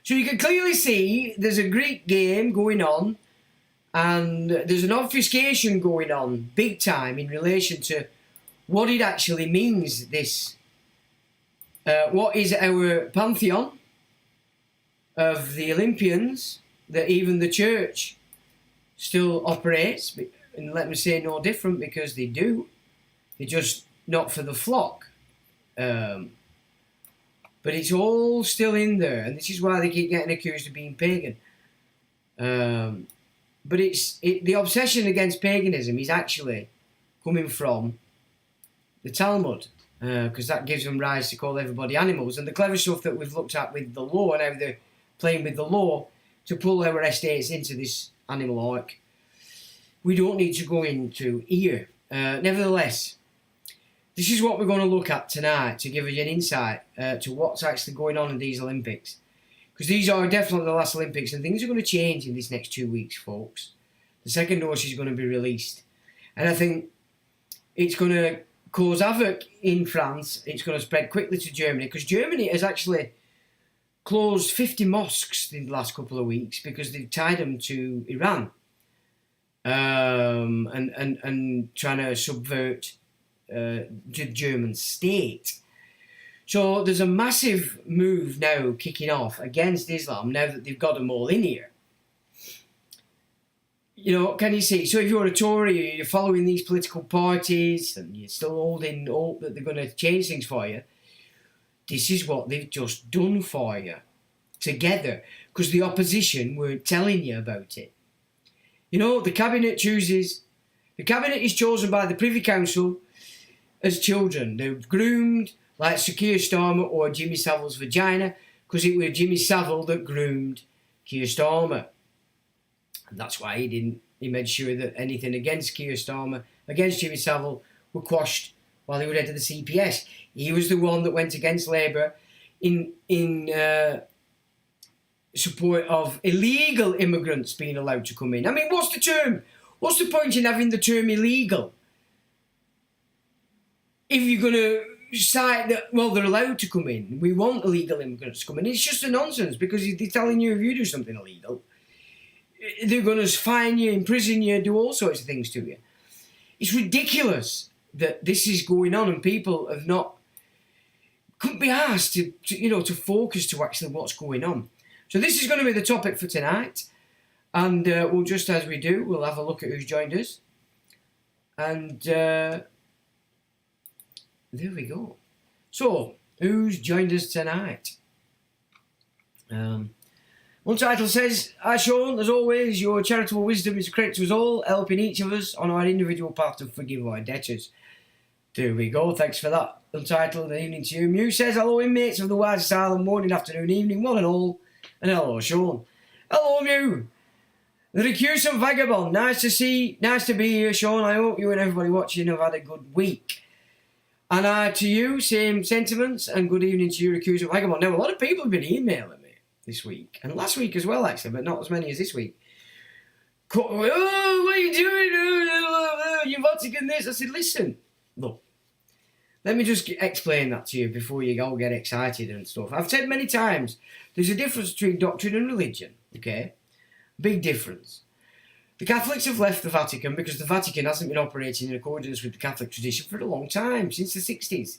A: So you can clearly see there's a Greek game going on, and there's an obfuscation going on big time in relation to what it actually means, this. What is our Pantheon of the Olympians that even the Church still operates, and let me say no different, because they do. They're just not for the flock. But it's all still in there, and this is why they keep getting accused of being pagan. But the obsession against paganism is actually coming from the Talmud, because that gives them rise to call everybody animals. And the clever stuff that we've looked at with the law, and how they're playing with the law to pull our estates into this animal ark, we don't need to go into here. Nevertheless, this is what we're going to look at tonight to give you an insight to what's actually going on in these Olympics. Because these are definitely the last Olympics, and things are going to change in this next 2 weeks, folks. The second dose is going to be released. And I think it's going to cause havoc in France. It's going to spread quickly to Germany, because Germany has actually closed 50 mosques in the last couple of weeks because they've tied them to Iran. And trying to subvert the German state. So there's a massive move now kicking off against Islam now that they've got them all in here. You know, can you see? So if you're a Tory, you're following these political parties and you're still holding hope that they're going to change things for you, this is what they've just done for you together, because the opposition weren't telling you about it. You know, the cabinet is chosen by the Privy Council as children. They're groomed like Sir Keir Starmer or Jimmy Savile's vagina, because it was Jimmy Savile that groomed Keir Starmer. And that's why he made sure that anything against Keir Starmer, against Jimmy Savile, were quashed while he was head of the CPS. He was the one that went against Labour in support of illegal immigrants being allowed to come in. I mean, what's the term? What's the point in having the term illegal if you're going to cite that, well, they're allowed to come in, we want illegal immigrants to come in? It's just a nonsense, because they're telling you if you do something illegal, they're going to fine you, imprison you, do all sorts of things to you. It's ridiculous that this is going on, and people couldn't be asked to focus to actually what's going on. So this is going to be the topic for tonight, and we'll, just as we do, we'll have a look at who's joined us, and there we go. So, who's joined us tonight? Well, Untitled says, "Hi Sean, as always, your charitable wisdom is a credit to us all, helping each of us on our individual path to forgive our debtors." There we go, thanks for that. Untitled, an evening to you. Mew says, "Hello inmates of the Wise Asylum, morning, afternoon, evening, one and all." And hello Sean. Hello Mew. The recusant vagabond, nice to be here Sean. I hope you and everybody watching have had a good week. And to you, same sentiments, and good evening to you, recusant vagabond. Now, a lot of people have been emailing me this week, and last week as well, actually, but not as many as this week. "Oh, what are you doing? You Vatican this." I said, listen, look, let me just explain that to you before you all get excited and stuff. I've said many times, there's a difference between doctrine and religion, okay? Big difference. The Catholics have left the Vatican because the Vatican hasn't been operating in accordance with the Catholic tradition for a long time, since the 60s.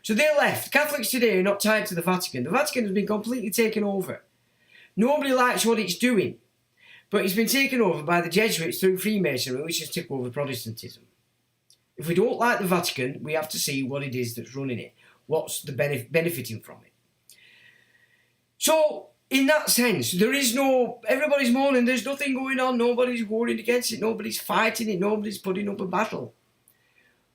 A: So they left. Catholics today are not tied to the Vatican. The Vatican has been completely taken over. Nobody likes what it's doing, but it's been taken over by the Jesuits through Freemasonry, which has taken over Protestantism. If we don't like the Vatican, we have to see what it is that's running it. What's the benefiting from it? So, in that sense, everybody's mourning, there's nothing going on, nobody's warring against it, nobody's fighting it, nobody's putting up a battle.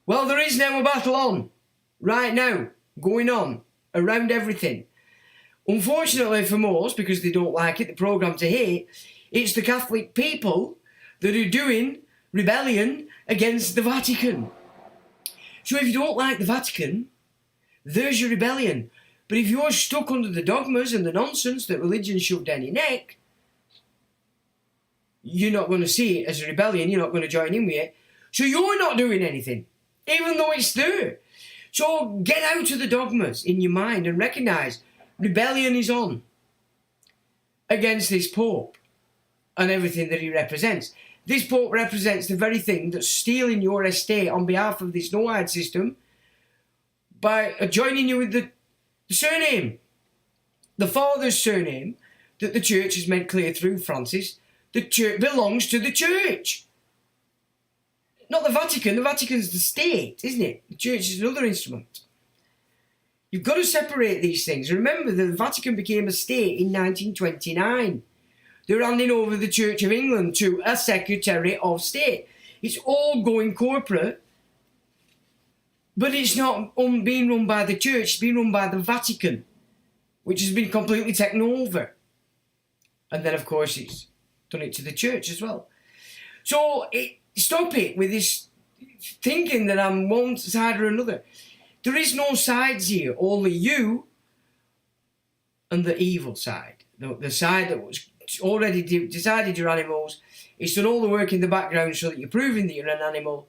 A: Well, there is now a battle on, right now, going on, around everything. Unfortunately for most, because they don't like it, the programme to hate, it's the Catholic people that are doing rebellion against the Vatican. So if you don't like the Vatican, there's your rebellion. But if you're stuck under the dogmas and the nonsense that religion shoved down your neck, you're not going to see it as a rebellion, you're not going to join in with it. So you're not doing anything, even though it's there. So get out of the dogmas in your mind and recognise rebellion is on against this Pope and everything that he represents. This Pope represents the very thing that's stealing your estate on behalf of this no-hide system by joining you with the surname, the father's surname that the church has made clear through Francis. The church belongs to the church, not the Vatican. The Vatican's the state, isn't it? The church is another instrument. You've got to separate these things. Remember, the Vatican became a state in 1929. They're handing over the Church of England to a Secretary of State. It's all going corporate. But it's not being run by the church, it's being run by the Vatican, which has been completely taken over. And then, of course, it's done it to the church as well. So, stop it with this thinking that I'm one side or another. There is no sides here, only you and the evil side. The side that was already decided you're animals. It's done all the work in the background so that you're proving that you're an animal.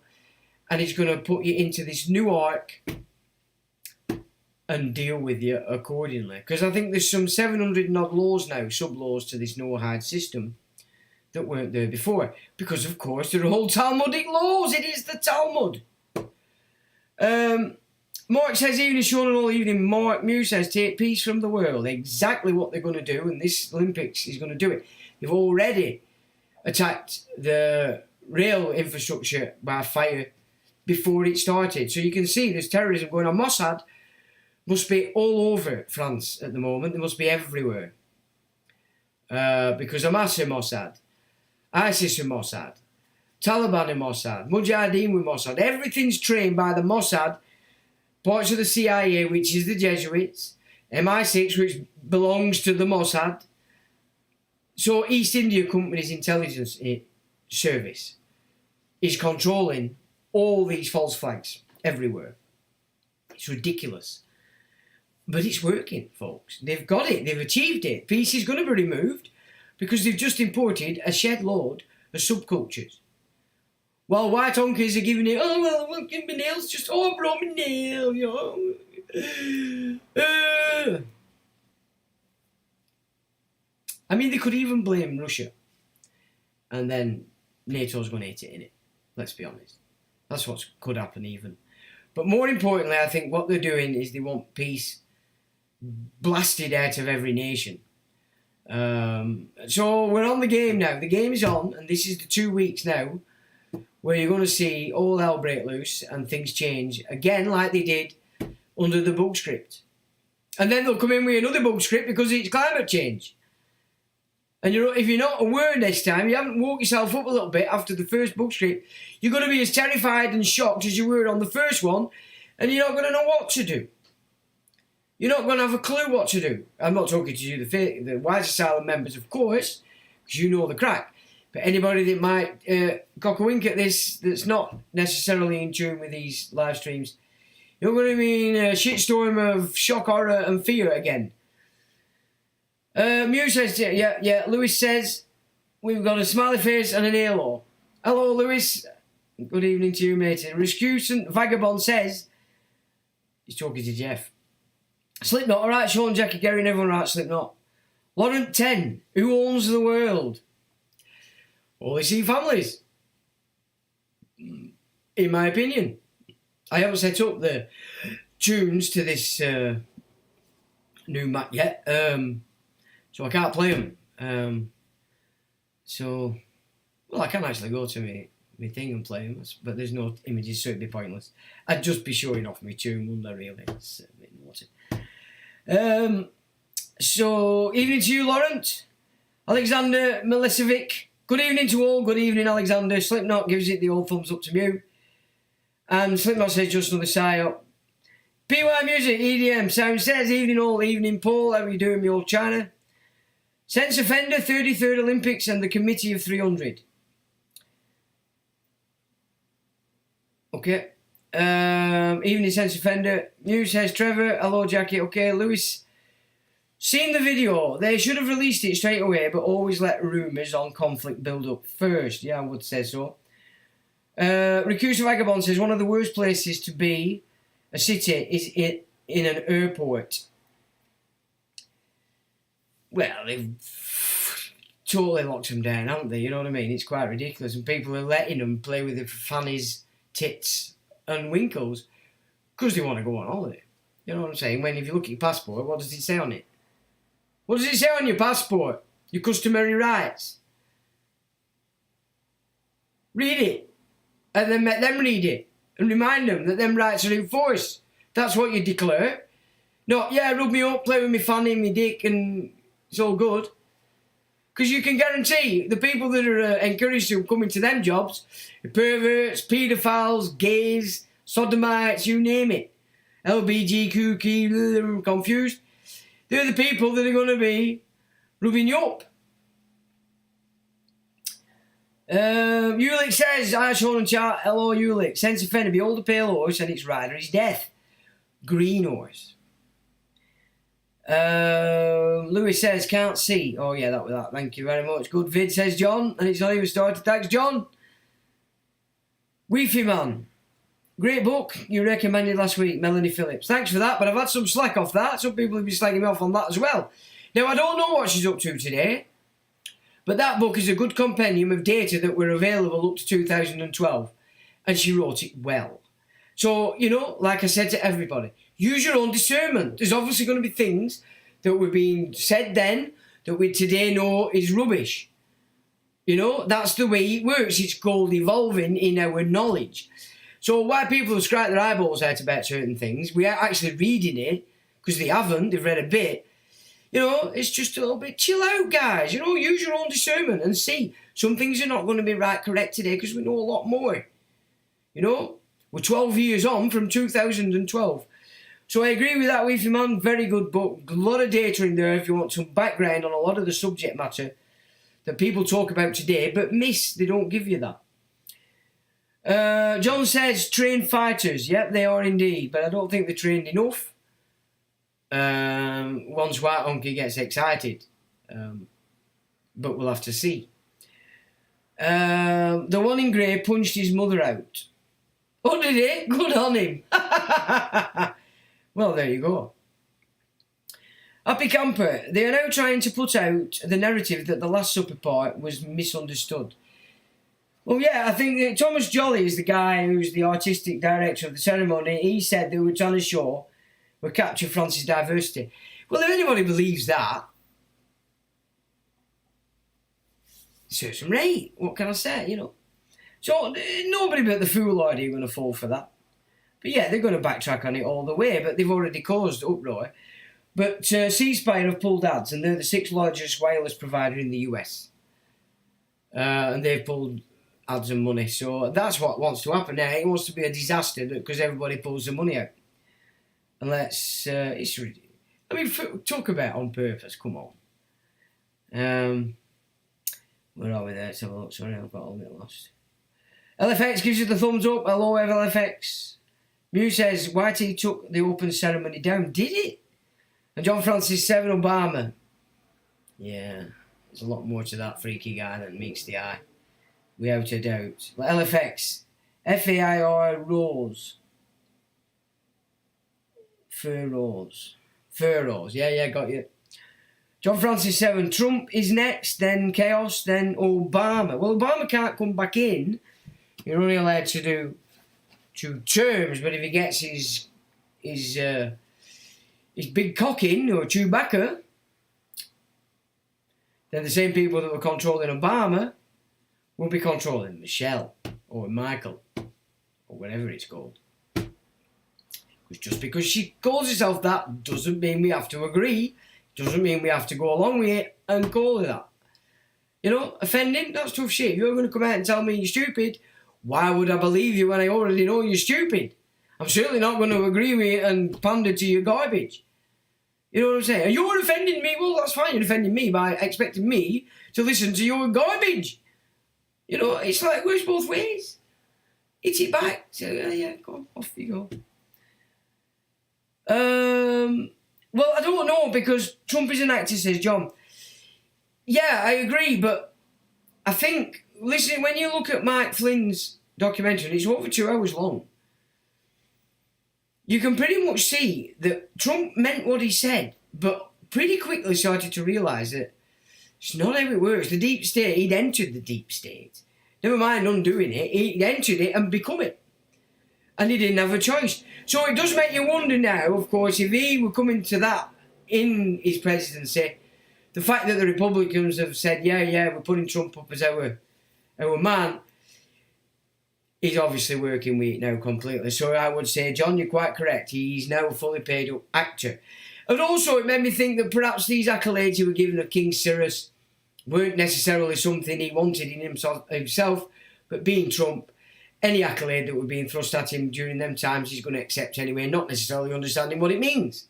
A: And it's going to put you into this new arc and deal with you accordingly. Because I think there's some 700 and odd laws now, sub-laws to this no-hide system that weren't there before. Because, of course, they're all Talmudic laws. It is the Talmud. Mark says, evening, Sean, and all evening. Mark Mew says, take peace from the world. Exactly what they're going to do, and this Olympics is going to do it. They've already attacked the rail infrastructure by fire before it started. So you can see there's terrorism going on. Mossad must be all over France at the moment. They must be everywhere. Because Hamas are Mossad, ISIS are Mossad, Taliban are Mossad, Mujahideen were Mossad. Everything's trained by the Mossad, parts of the CIA, which is the Jesuits, MI6, which belongs to the Mossad. So East India Company's intelligence service is controlling all these false flags everywhere. It's ridiculous. But it's working, folks. They've got it. They've achieved it. Peace is going to be removed because they've just imported a shed load of subcultures. While white honkies are giving it, oh, well, look at my nails, just, oh, I broke my nail, you know. I mean, they could even blame Russia. And then NATO's going to hit it, innit? Let's be honest. That's what could happen even. But more importantly, I think what they're doing is they want peace blasted out of every nation. So we're on the game now. The game is on, and this is the 2 weeks now where you're going to see all hell break loose and things change again like they did under the book script. And then they'll come in with another book script because it's climate change. And if you're not aware next time, you haven't woke yourself up a little bit after the first book script, you're going to be as terrified and shocked as you were on the first one, and you're not going to know what to do. You're not going to have a clue what to do. I'm not talking to you, the Wise Asylum members, of course, because you know the crack. But anybody that might cock a wink at this that's not necessarily in tune with these live streams, you're going to be in a shitstorm of shock, horror and fear again. Muse says, yeah. Lewis says, we've got a smiley face and an halo. Hello, Lewis. Good evening to you, mate. Rescucent Vagabond says, he's talking to Jeff. Slipknot, alright, Sean, Jackie, Gary, and everyone right, Slipknot. Laurent 10, who owns the world? All they see families. In my opinion. I haven't set up the tunes to this new Mac yet, so I can't play them. Well, I can actually go to my thing and play them, but there's no images, so it'd be pointless. I'd just be showing off my tune, wouldn't I, really? It's a bit naughty. So, evening to you, Laurent. Alexander Milicevic. Good evening to all. Good evening, Alexander. Slipknot gives it the old thumbs up to you. And Slipknot says just another sigh up. PY Music, EDM. Sound says, evening all, evening Paul. How are you doing, me old China? Sense Offender, 33rd Olympics and the Committee of 300. Okay. Evening Sense Offender. News says Trevor. Hello, Jackie. Okay, Lewis. Seen the video. They should have released it straight away, but always let rumours on conflict build up first. Yeah, I would say so. Recused Vagabond says one of the worst places to be a city is in an airport. Well, they've totally locked them down, haven't they? You know what I mean? It's quite ridiculous. And people are letting them play with their fannies, tits and winkles because they want to go on holiday. You know what I'm saying? When if you look at your passport, what does it say on it? What does it say on your passport? Your customary rights. Read it. And then let them read it. And remind them that them rights are in force. That's what you declare. Not, yeah, rub me up, play with me fanny, me dick, and it's all good. Because you can guarantee the people that are encouraged to come into them jobs, the perverts, paedophiles, gays, sodomites, you name it. LBGQ, confused. They're the people that are going to be rubbing you up. Ulick says, hi Sean and chat, hello Ulick. Sense Offender, behold the pale horse and its rider is death. Green horse. Louis says, can't see. Oh yeah, that was that. Thank you very much. Good vid, says John, and it's not even started. Thanks, John. Weefy Man. Great book you recommended last week, Melanie Phillips. Thanks for that, but I've had some slack off that. Some people have been slacking me off on that as well. Now, I don't know what she's up to today, but that book is a good compendium of data that were available up to 2012, and she wrote it well. So, you know, like I said to everybody, use your own discernment. There's obviously going to be things that were being said then that we today know is rubbish. You know, that's the way it works. It's called evolving in our knowledge. So why people have scratched their eyeballs out about certain things, we are actually reading it, because they haven't, they've read a bit. You know, it's just a little bit, chill out, guys. You know, use your own discernment and see. Some things are not going to be right correct today because we know a lot more. You know, we're 12 years on from 2012. So I agree with that, Weefy Man. Very good book. A lot of data in there if you want some background on a lot of the subject matter that people talk about today, but miss, they don't give you that. John says, trained fighters. Yep, they are indeed, but I don't think they're trained enough. Once White Honky gets excited. But we'll have to see. The one in grey punched his mother out. Oh, did he? Good on him. Well, there you go. Happy Camper. They are now trying to put out the narrative that the Last Supper part was misunderstood. Well, yeah, I think that Thomas Jolly is the guy who's the artistic director of the ceremony. He said they were trying to show we capture France's diversity. Well, if anybody believes that, serves them right. What can I say, you know? So, nobody but the foolhardy are going to fall for that. But yeah, they're going to backtrack on it all the way, but they've already caused uproar. But ceasefire have pulled ads, and they're the 6th largest wireless provider in the US. And they've pulled ads and money. So that's what wants to happen now. It wants to be a disaster because everybody pulls the money out. And let's... it's ridiculous. I mean, talk about on purpose. Come on. Where are we there? Let's have a look. Sorry, I've got all a bit lost. LFX gives you the thumbs up. Hello, LFX. Mew says, Whitey took the open ceremony down. Did it? And John Francis 7, Obama. Yeah, there's a lot more to that freaky guy than meets the eye. Without a doubt. LFX. FAIR Rose. Fur Rose. Yeah, got you. John Francis 7. Trump is next, then chaos, then Obama. Well, Obama can't come back in. You're only allowed to do 2 terms, but if he gets his big cock in, or Chewbacca, then the same people that were controlling Obama will be controlling Michelle, or Michael, or whatever it's called. Just because she calls herself that doesn't mean we have to agree, doesn't mean we have to go along with it and call her that. You know, offending, that's tough shit. You're going to come out and tell me you're stupid. Why would I believe you when I already know you're stupid? I'm certainly not going to agree with it and pander to your garbage. You know what I'm saying? And you're offending me. Well, that's fine. You're offending me by expecting me to listen to your garbage. You know, it's like, it works both ways. Hit it back. So, yeah, go on, off you go. Well, I don't know, because Trump is an actor, says John. Yeah, I agree, but I think, listen, when you look at Mike Flynn's documentary, it's over 2 hours long, you can pretty much see that Trump meant what he said, but pretty quickly started to realise that it's not how it works. The deep state, he'd entered the deep state. Never mind undoing it, he'd entered it and become it. And he didn't have a choice. So it does make you wonder now, of course, if he were coming to that in his presidency, the fact that the Republicans have said, yeah, we're putting Trump up as our man, he's obviously working with it now completely. So I would say, John, you're quite correct. He's now a fully paid up actor. And also it made me think that perhaps these accolades he were given of King Cyrus weren't necessarily something he wanted in himself, but being Trump, any accolade that were being thrust at him during them times he's going to accept anyway, not necessarily understanding what it means.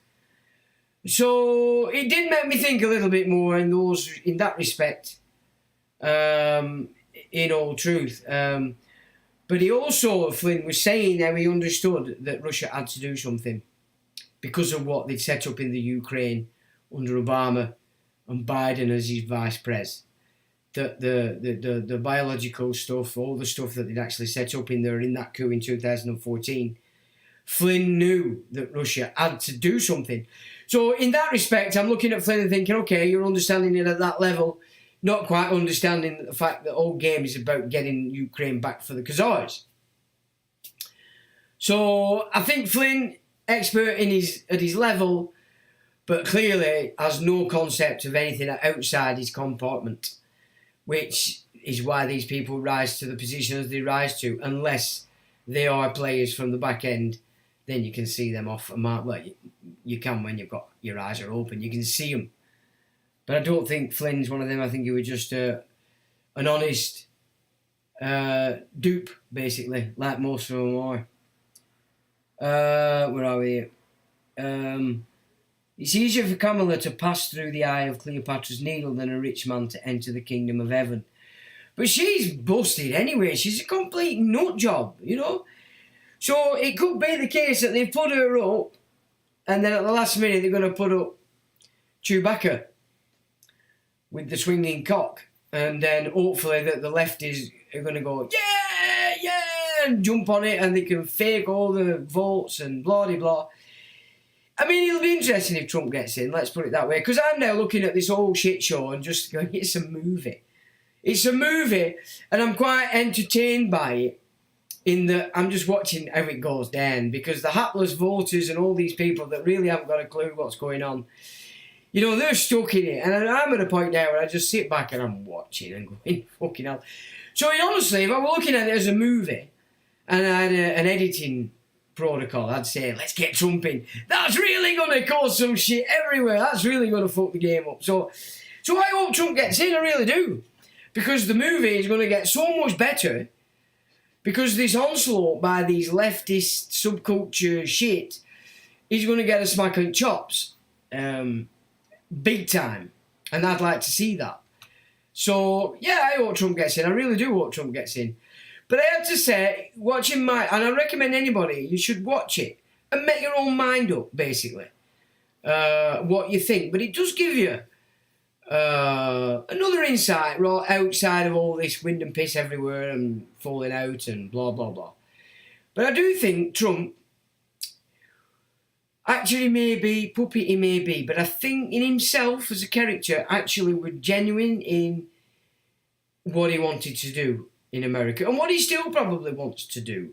A: So it did make me think a little bit more in that respect, in all truth. But he also, Flynn, was saying how he understood that Russia had to do something because of what they'd set up in the Ukraine under Obama and Biden as his vice pres. The biological stuff, all the stuff that they'd actually set up in there in that coup in 2014, Flynn knew that Russia had to do something. So in that respect, I'm looking at Flynn and thinking, okay, you're understanding it at that level, not quite understanding the fact that the whole game is about getting Ukraine back for the Khazars. So I think Flynn, expert at his level, but clearly has no concept of anything outside his compartment, which is why these people rise to the positions they rise to, unless they are players from the back end. Then you can see them off a mark. Well, you can when you've got your eyes are open. You can see them. But I don't think Flynn's one of them. I think he was just an honest dupe, basically, like most of them are. Where are we? It's easier for Kamala to pass through the eye of Cleopatra's needle than a rich man to enter the kingdom of heaven. But she's busted anyway. She's a complete nut job, you know. So it could be the case that they put her up, and then at the last minute they're going to put up Chewbacca with the swinging cock, and then hopefully that the lefties are going to go, yeah, and jump on it, and they can fake all the votes and blah de blah. I mean, it'll be interesting if Trump gets in, let's put it that way, because I'm now looking at this whole shit show and just going, it's a movie. It's a movie, and I'm quite entertained by it, in that I'm just watching how it goes down, because the hapless voters and all these people that really haven't got a clue what's going on, you know, they're stuck in it. And I'm at a point now where I just sit back and I'm watching and going, fucking hell. So honestly, if I were looking at it as a movie and I had an editing protocol, I'd say, let's get Trump in. That's really going to cause some shit everywhere. That's really going to fuck the game up. So I hope Trump gets in, I really do. Because the movie is going to get so much better because this onslaught by these leftist subculture shit is going to get a smack on chops. Big time. And I'd like to see that. So, yeah, I hope Trump gets in. I really do hope Trump gets in. But I have to say, watching and I recommend anybody, you should watch it and make your own mind up, basically, what you think. But it does give you another insight right outside of all this wind and piss everywhere and falling out and blah, blah, blah. But I do think Trump actually may be, puppet he may be, but I think in himself as a character actually was genuine in what he wanted to do in America, and what he still probably wants to do.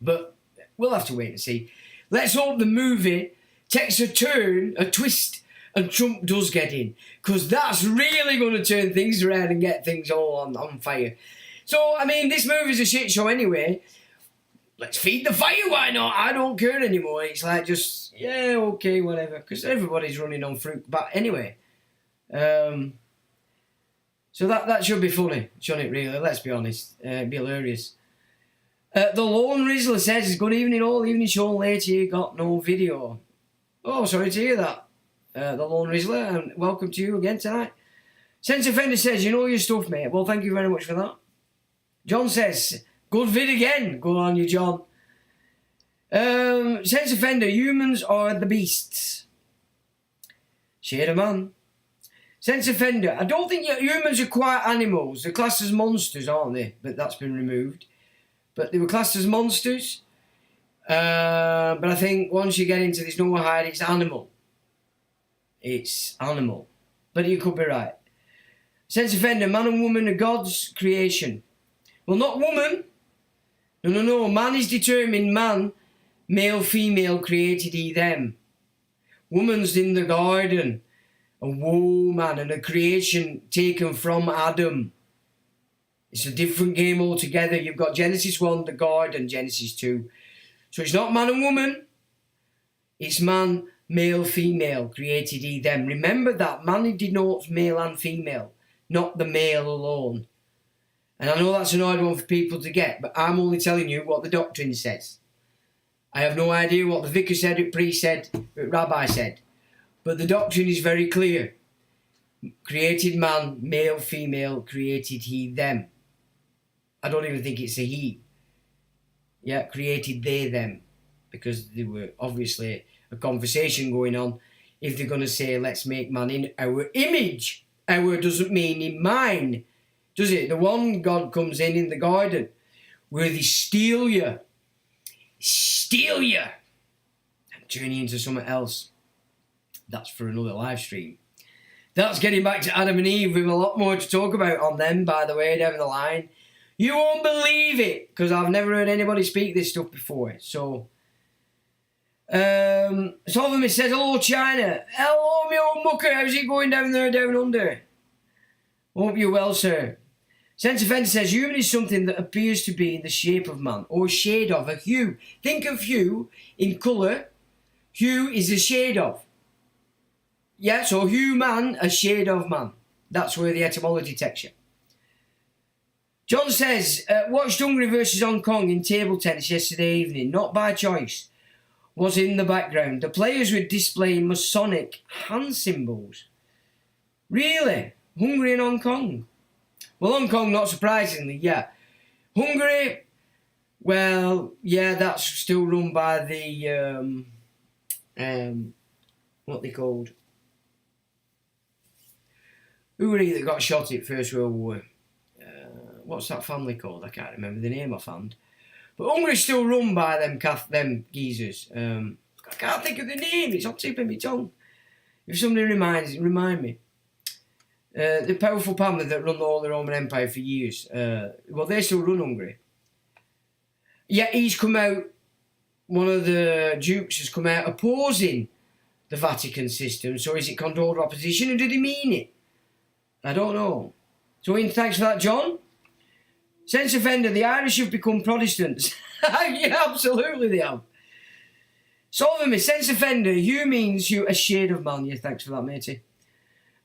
A: But we'll have to wait and see. Let's hope the movie takes a turn, a twist, and Trump does get in, because that's really going to turn things around and get things all on fire. So, I mean, this movie's a shit show anyway. Let's feed the fire, why not? I don't care anymore. It's like just, yeah, okay, whatever, because everybody's running on fruit. But anyway, so that should be funny, shouldn't it, really? Let's be honest. It'd be hilarious. The Lone Rizzler says, good evening all, evening show later, you got no video. Oh, sorry to hear that. The Lone Rizzler, and welcome to you again tonight. Sense Offender says, you know your stuff, mate. Well, thank you very much for that. John says, good vid again. Good on you, John. Sense Offender, humans are the beasts. Shade of man. Sense Offender, I don't think humans are quite animals. They're classed as monsters, aren't they? But that's been removed. But they were classed as monsters. But I think once you get into this no hide, it's animal. It's animal. But you could be right. Sense Offender, man and woman are God's creation. Well, not woman. No. Man is determined. Man, male, female, created he them. Woman's in the garden. A woman and a creation taken from Adam. It's a different game altogether. You've got Genesis 1, the garden, Genesis 2. So it's not man and woman. It's man, male, female, created he them. Remember that. Man denotes male and female, not the male alone. And I know that's an hard one for people to get, but I'm only telling you what the doctrine says. I have no idea what the vicar said, the priest said, the rabbi said. But the doctrine is very clear. Created man, male, female, created he them. I don't even think it's a he. Yeah, created they them. Because there were obviously a conversation going on. If they're going to say, let's make man in our image. Our doesn't mean in mine. Does it? The one God comes in the garden where they steal you. Steal you. And turn you into something else. That's for another live stream. That's getting back to Adam and Eve. We have a lot more to talk about on them, by the way, down the line. You won't believe it, because I've never heard anybody speak this stuff before. So, Solomon says, hello, China. Hello, me old mucker. How's it going down there, down under? Hope you're well, sir. Sense Offender says, human is something that appears to be in the shape of man, or shade of, a hue. Think of hue in colour. Hue is a shade of. Yeah, so human, a shade of man. That's where the etymology takes you. John says, watched Hungary versus Hong Kong in table tennis yesterday evening, not by choice. Was in the background. The players were displaying Masonic hand symbols. Really? Hungary and Hong Kong? Well, Hong Kong, not surprisingly, yeah. Hungary, well, yeah, that's still run by the, what they called? Who were they that got shot at First World War? What's that family called? I can't remember the name offhand. But Hungary's still run by them geezers. I can't think of the name. It's on tip of my tongue. If somebody remind me. The powerful family that run all the Roman Empire for years. Well, they still run Hungary. Yeah, he's come out, one of the dukes has come out opposing the Vatican system. So is it controlled opposition, or did he mean it? I don't know. So thanks for that, John. Sense offender, the Irish have become Protestants. Yeah, absolutely they have. Solving me, sense offender, Hugh means you a shade of man. Yeah, thanks for that, matey.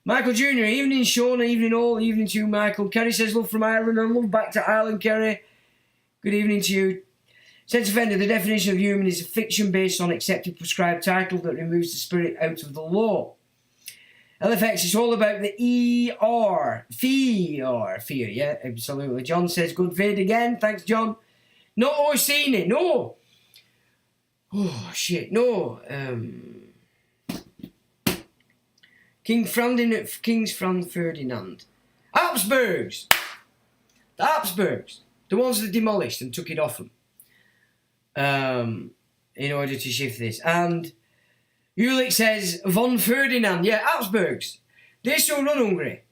A: Michael Jr., evening Sean, evening all, evening to you, Michael. Kerry says love from Ireland and love back to Ireland, Kerry. Good evening to you. Sense offender, the definition of human is a fiction based on accepted prescribed title that removes the spirit out of the law. LFX, it's all about the fear, yeah, absolutely. John says, good vid again, thanks John. Not Orsini, no. Oh, shit, no. King's Franz Ferdinand. Habsburgs! The Habsburgs. The ones that demolished and took it off them. In order to shift this. And Ulick says, von Ferdinand. Yeah, Habsburgs. They still run Hungary.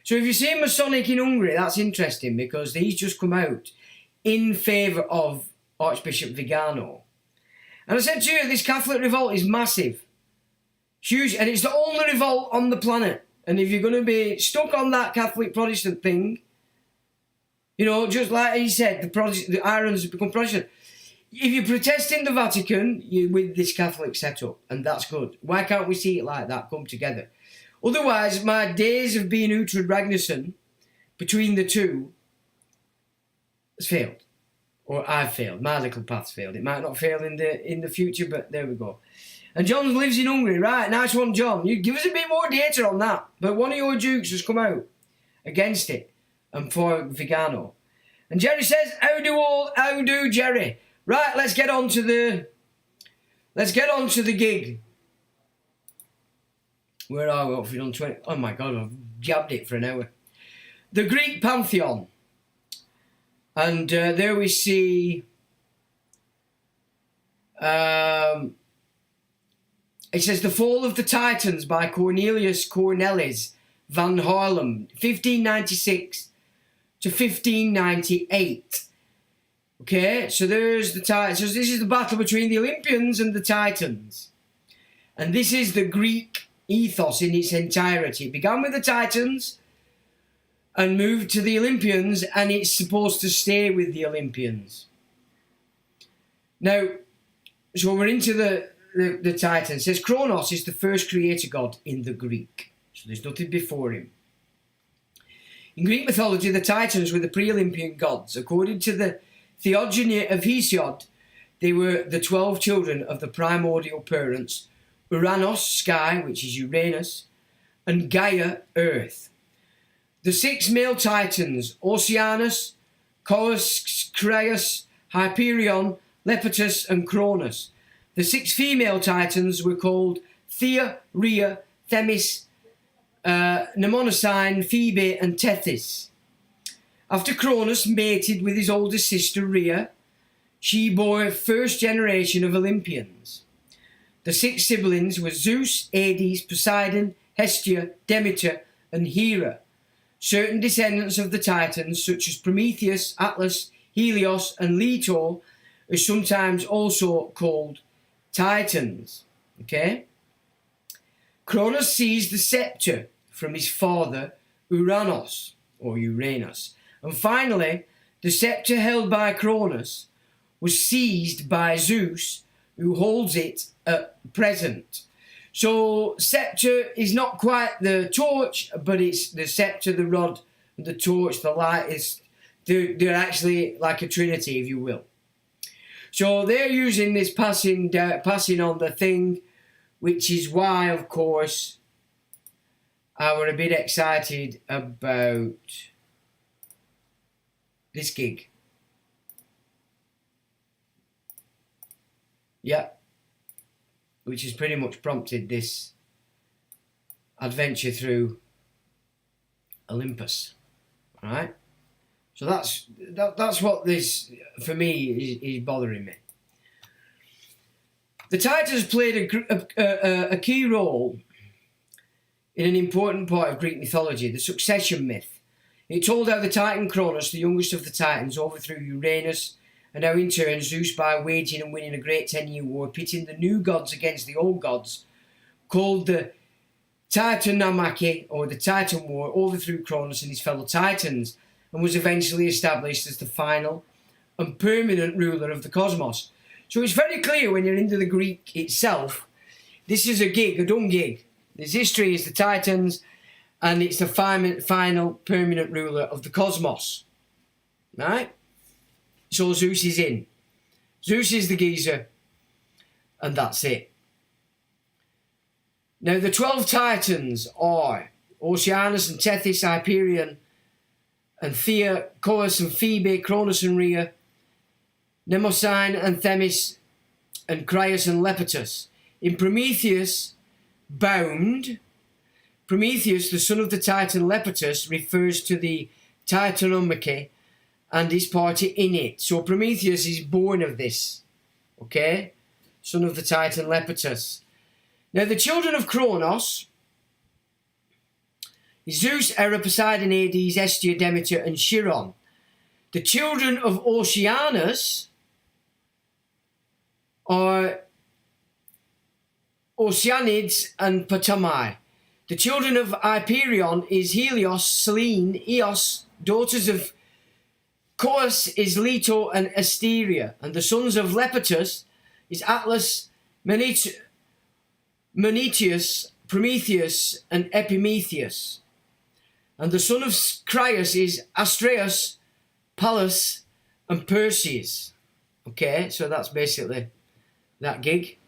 A: So if you see Masonic in Hungary, that's interesting because he's just come out in favour of Archbishop Vigano. And I said to you, this Catholic revolt is massive. Huge, and it's the only revolt on the planet. And if you're going to be stuck on that Catholic Protestant thing, you know, just like he said, the Irons have become Protestant. If you protest in the Vatican, you're with this Catholic setup, and that's good. Why can't we see it like that, come together? Otherwise, my days of being Uhtred Ragnarsson between the two has failed. Or I've failed. My little path's failed. It might not fail in the future, but there we go. And John lives in Hungary. Right, nice one, John. You give us a bit more data on that. But one of your dukes has come out against it and for Vigano. And Jerry says, how do Jerry? Right, let's get on to the gig. Where are we? What have we done? 20? Oh my God, I've jabbed it for an hour. The Greek Pantheon. And there we see it says The Fall of the Titans by Cornelius Cornelis van Haarlem, 1596 to 1598. Okay, so there's the Titans. So this is the battle between the Olympians and the Titans. And this is the Greek ethos in its entirety. It began with the Titans and moved to the Olympians, and it's supposed to stay with the Olympians. Now, so we're into the Titans. It says Kronos is the first creator god in the Greek. So there's nothing before him. In Greek mythology, the Titans were the pre-Olympian gods. According to the Theogony of Hesiod, they were the 12 children of the primordial parents, Uranos, sky, which is Uranus, and Gaia, earth. The 6 male Titans, Oceanus, Coeus, Creus, Hyperion, Lepidus, and Cronus. The 6 female Titans were called Thea, Rhea, Themis, Mnemosyne, Phoebe, and Tethys. After Cronus mated with his older sister Rhea, she bore first generation of Olympians. The 6 siblings were Zeus, Hades, Poseidon, Hestia, Demeter, and Hera. Certain descendants of the Titans, such as Prometheus, Atlas, Helios, and Leto, are sometimes also called Titans. Okay? Cronus seized the scepter from his father Uranus, or Uranus. And finally, the scepter held by Cronus was seized by Zeus, who holds it at present. So scepter is not quite the torch, but it's the scepter, the rod, the torch, the light. They're actually like a trinity, if you will. So they're using this passing on the thing, which is why, of course, I were a bit excited about this gig. Yeah. Which has pretty much prompted this adventure through Olympus. All right? So that's what this, for me, is bothering me. The Titans played a key role in an important part of Greek mythology, the succession myth. It told how the Titan Cronus, the youngest of the Titans, overthrew Uranus, and how in turn Zeus, by waging and winning a great 10-year war, pitting the new gods against the old gods, called the Titanomachy, or the Titan War, overthrew Cronus and his fellow Titans, and was eventually established as the final and permanent ruler of the cosmos. So it's very clear when you're into the Greek itself, this is a dumb gig. This history is the Titans, and it's the final permanent ruler of the cosmos. Right? So Zeus is in. Zeus is the geezer, and that's it. Now the 12 Titans are Oceanus and Tethys, Hyperion and Thea, Coeus and Phoebe, Cronus and Rhea, Mnemosyne and Themis, and Crius and Lepidus. In Prometheus, bound, Prometheus, the son of the Titan Lepidus, refers to the Titanomachy and his party in it. So Prometheus is born of this, okay? Son of the Titan Lepidus. Now the children of Kronos, Zeus, Hera, Poseidon, Hades, Hestia, Demeter and Chiron. The children of Oceanus are Oceanids and Ptolemai. The children of Hyperion is Helios, Selene, Eos. Daughters of Coeus is Leto and Asteria. And the sons of Lepidus is Atlas, Menetius, Prometheus and Epimetheus. And the son of Crius is Astreus, Pallas and Perseus. Okay, so that's basically that gig.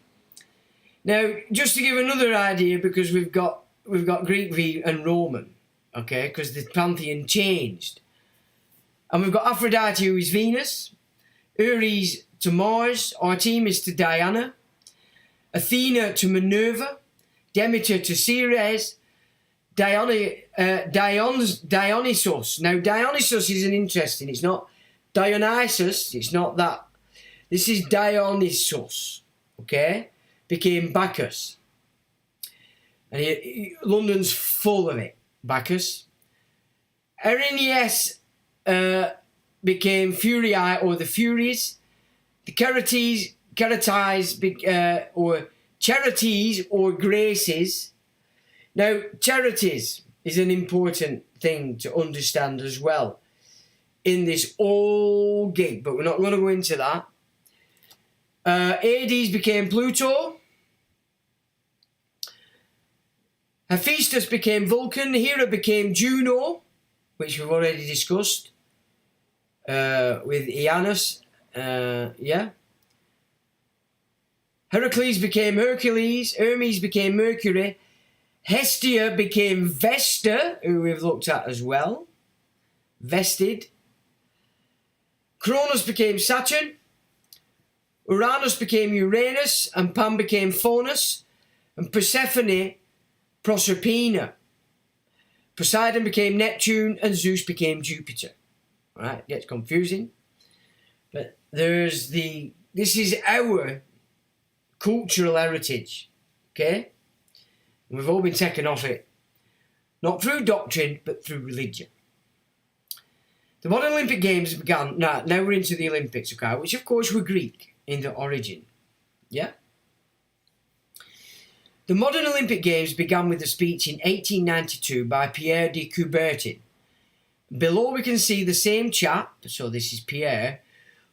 A: Now, just to give another idea, because we've got Greek and Roman, okay, because the Pantheon changed. And we've got Aphrodite, who is Venus, Ares to Mars, Artemis to Diana, Athena to Minerva, Demeter to Ceres, Dionysos. Now, Dionysos is an interesting, it's not Dionysus, it's not that. This is Dionysos, okay? Became Bacchus. And London's full of it, Bacchus. Arenius became Furii, or the Furies. The Charities or Graces. Now, charities is an important thing to understand as well in this whole gig, but we're not going to go into that. Hades became Pluto. Hephaestus became Vulcan. Hera became Juno, which we've already discussed with Janus. Heracles became Hercules. Hermes became Mercury. Hestia became Vesta, who we've looked at as well. Vested. Cronus became Saturn. Uranus became Uranus. And Pan became Faunus. And Persephone, Proserpina. Poseidon became Neptune. And Zeus became Jupiter. Alright, gets confusing. But this is our cultural heritage. Okay? And we've all been taken off it. Not through doctrine, but through religion. The modern Olympic Games began, now we're into the Olympics, okay, which of course were Greek in their origin. Yeah? The modern Olympic Games began with a speech in 1892 by Pierre de Coubertin. Below we can see the same chap, so this is Pierre,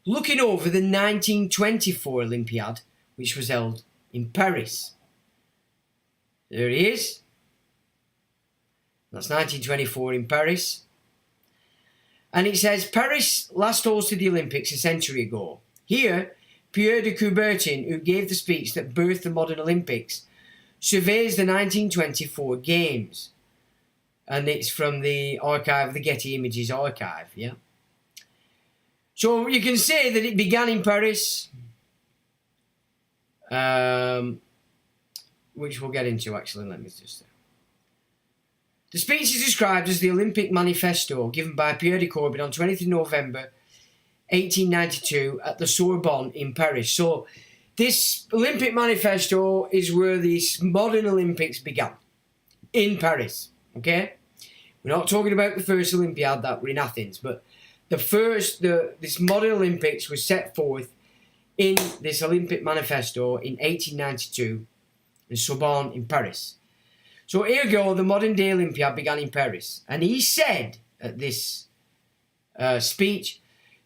A: looking over the 1924 Olympiad, which was held in Paris. There he is. That's 1924 in Paris. And it says, Paris last hosted the Olympics a century ago. Here, Pierre de Coubertin, who gave the speech that birthed the modern Olympics, surveys the 1924 Games. And it's from the archive, the Getty Images archive, yeah? So you can say that it began in Paris, which we'll get into actually, let me just... The speech is described as the Olympic Manifesto given by Pierre de Coubertin on 20th November 1892 at the Sorbonne in Paris. So this Olympic Manifesto is where these modern Olympics began, in Paris, okay? We're not talking about the first Olympiad that were in Athens, but this modern Olympics was set forth in this Olympic Manifesto in 1892 in Sorbonne in Paris. So ergo, the modern day Olympiad began in Paris. And he said at this speech.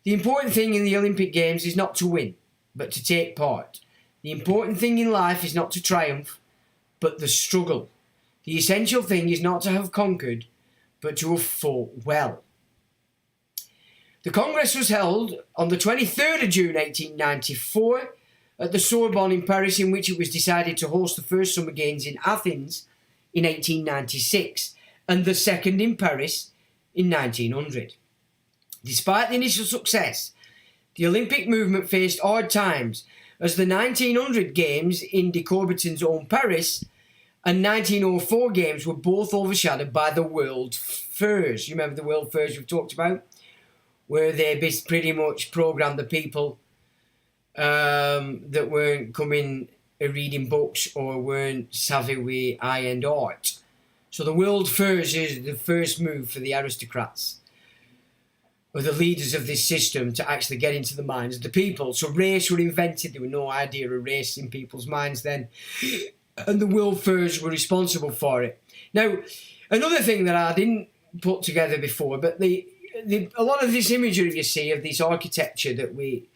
A: The important thing in the Olympic Games is not to win, but to take part. The important thing in life is not to triumph, but the struggle. The essential thing is not to have conquered, but to have fought well. The Congress was held on the 23rd of June 1894 at the Sorbonne in Paris, in which it was decided to host the first Summer Games in Athens in 1896 and the second in Paris in 1900. Despite the initial success, the Olympic movement faced hard times as the 1900 Games in de Coubertin's own Paris and 1904 Games were both overshadowed by the World Fairs. You remember the World Fairs we've talked about? Where they pretty much programmed the people that weren't coming reading books or weren't savvy with high-end art. So the World Fairs is the first move for the aristocrats or the leaders of this system to actually get into the minds of the people. So race were invented. There was no idea of race in people's minds then. And the World Fairs were responsible for it. Now, another thing that I didn't put together before, but a lot of this imagery you see of this architecture that we've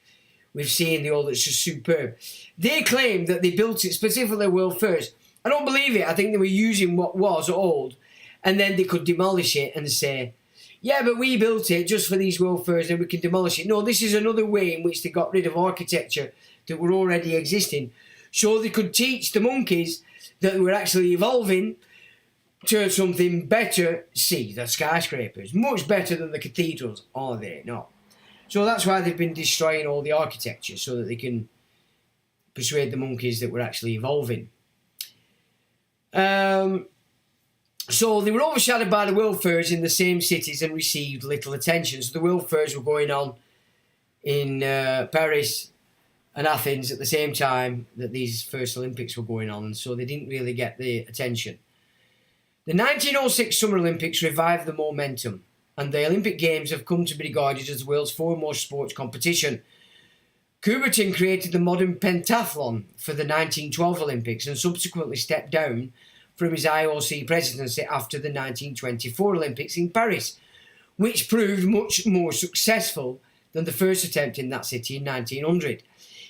A: seen, it's just superb. They claim that they built it specifically World Fairs. I don't believe it. I think they were using what was old, and then they could demolish it and say, yeah, but we built it just for these World Fairs and we can demolish it. No, this is another way in which they got rid of architecture that were already existing, so they could teach the monkeys that were actually evolving to something better. See, the skyscrapers, much better than the cathedrals, are they? No. So that's why they've been destroying all the architecture, so that they can persuade the monkeys that we're actually evolving. So they were overshadowed by the World Fairs in the same cities and received little attention. So the World Fairs were going on in Paris and Athens at the same time that these first Olympics were going on, so they didn't really get the attention. The 1906 Summer Olympics revived the momentum, and the Olympic Games have come to be regarded as the world's foremost sports competition. Coubertin created the modern pentathlon for the 1912 Olympics and subsequently stepped down from his IOC presidency after the 1924 Olympics in Paris, which proved much more successful than the first attempt in that city in 1900.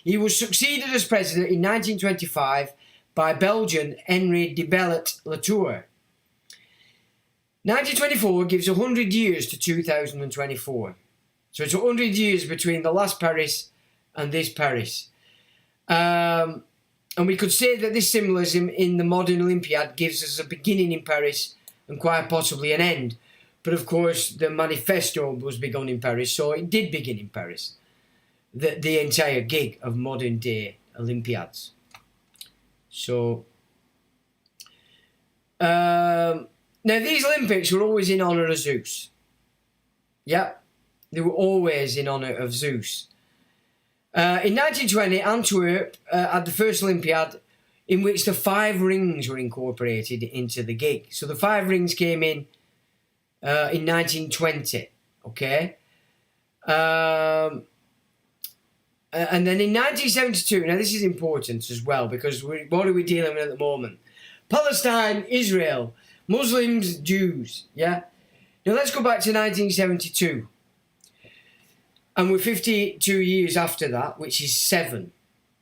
A: He was succeeded as president in 1925 by Belgian Henri de Bellet-Latour. 1924 gives 100 years to 2024. So it's 100 years between the last Paris and this Paris. And we could say that this symbolism in the modern Olympiad gives us a beginning in Paris and quite possibly an end. But of course, the manifesto was begun in Paris, so it did begin in Paris. The entire gig of modern day Olympiads. So, now these Olympics were always in honour of Zeus. Yep, they were always in honour of Zeus. In 1920, Antwerp had the first Olympiad in which the 5 rings were incorporated into the gig. So the 5 rings came in 1920, okay? And then in 1972, now this is important as well, because what are we dealing with at the moment? Palestine, Israel, Muslims, Jews, yeah? Now let's go back to 1972. And we're 52 years after that, which is 7.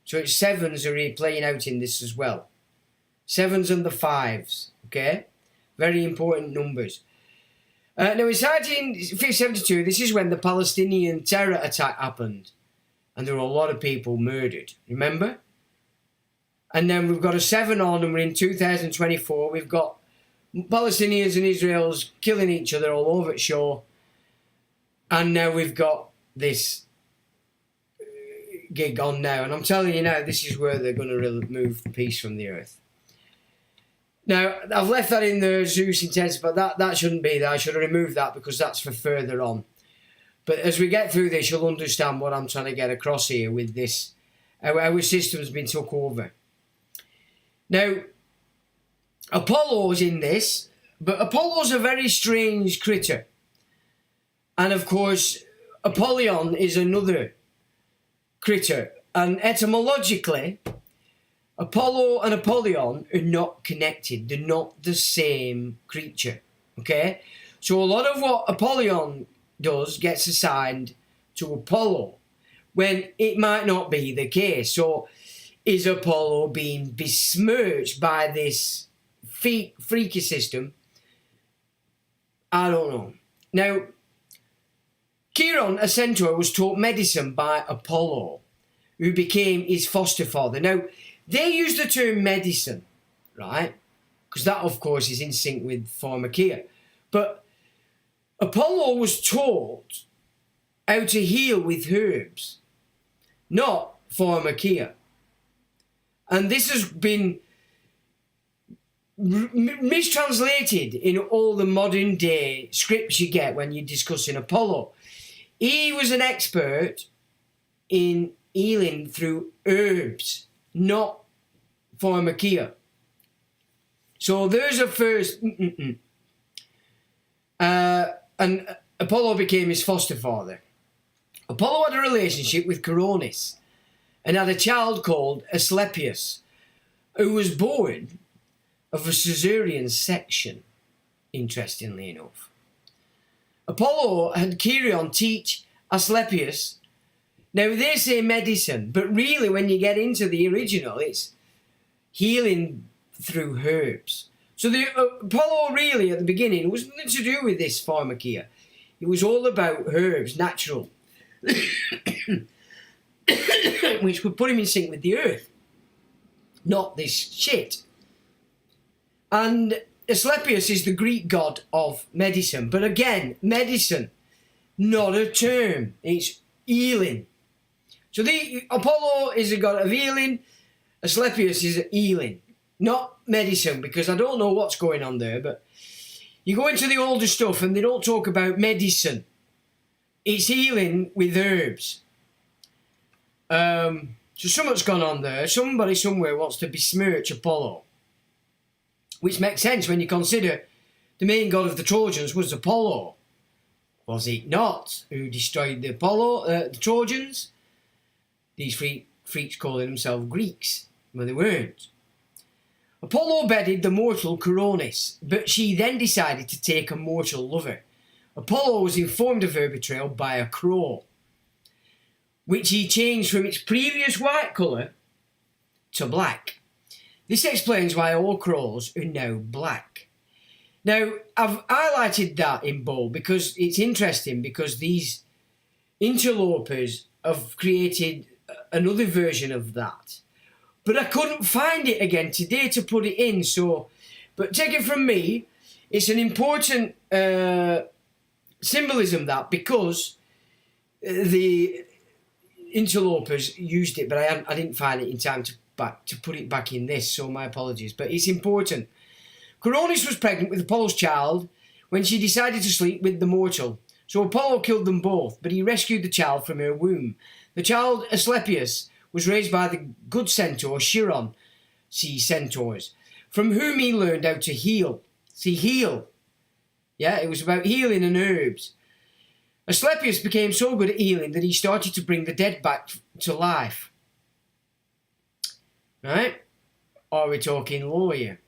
A: So it's 7s are playing out in this as well. 7s and the 5s, okay? Very important numbers. Now in 1972, this is when the Palestinian terror attack happened. And there were a lot of people murdered, remember? And then we've got a 7 on, and we're in 2024. We've got Palestinians and Israelis killing each other all over the shore. And now we've got this gig on now. And I'm telling you now, this is where they're going to remove the peace from the earth. Now, I've left that in there, Zeus intense, but that shouldn't be there. I should have removed that because that's for further on. But as we get through this, you'll understand what I'm trying to get across here with this. Our system's been took over. Now, Apollo's in this, but Apollo's a very strange critter. And of course, Apollyon is another critter. And etymologically, Apollo and Apollyon are not connected. They're not the same creature. Okay? So a lot of what Apollyon does gets assigned to Apollo, when it might not be the case. So is Apollo being besmirched by this freaky system? I don't know. Now, Chiron, a centaur, was taught medicine by Apollo, who became his foster father. Now, they use the term medicine, right? Because that, of course, is in sync with pharmakia. But Apollo was taught how to heal with herbs, not pharmakia. And this has been mistranslated in all the modern day scripts you get when you're discussing Apollo. He was an expert in healing through herbs, not pharmakia. So there's a first. And Apollo became his foster father. Apollo had a relationship with Coronis and had a child called Asclepius, who was born of a Caesarean section, interestingly enough. Apollo had Chiron teach Asclepius. Now they say medicine, but really when you get into the original, it's healing through herbs. So the Apollo really at the beginning was nothing to do with this pharmakia. It was all about herbs, natural, which would put him in sync with the earth, not this shit. And Asclepius is the Greek god of medicine. But again, medicine, not a term. It's healing. So the Apollo is a god of healing. Asclepius is healing, not medicine, because I don't know what's going on there. But you go into the older stuff and they don't talk about medicine. It's healing with herbs. So something's gone on there. Somebody somewhere wants to besmirch Apollo. Which makes sense when you consider the main god of the Trojans was Apollo. Was it not? Who destroyed the Trojans? These freaks calling themselves Greeks, when they weren't. Apollo bedded the mortal Coronis, but she then decided to take a mortal lover. Apollo was informed of her betrayal by a crow, which he changed from its previous white colour to black. This explains why all crows are now black. Now, I've highlighted that in bold because it's interesting, because these interlopers have created another version of that. But I couldn't find it again today to put it in, so... But take it from me, it's an important symbolism, that, because the interlopers used it, but I didn't find it in time to put it back in this, so my apologies. But it's important. Coronis was pregnant with Apollo's child when she decided to sleep with the mortal. So Apollo killed them both, but he rescued the child from her womb. The child, Asclepius, was raised by the good centaur Chiron, see centaurs, from whom he learned how to heal. See, heal. Yeah, it was about healing and herbs. Asclepius became so good at healing that he started to bring the dead back to life. Right? Or are we talking law here?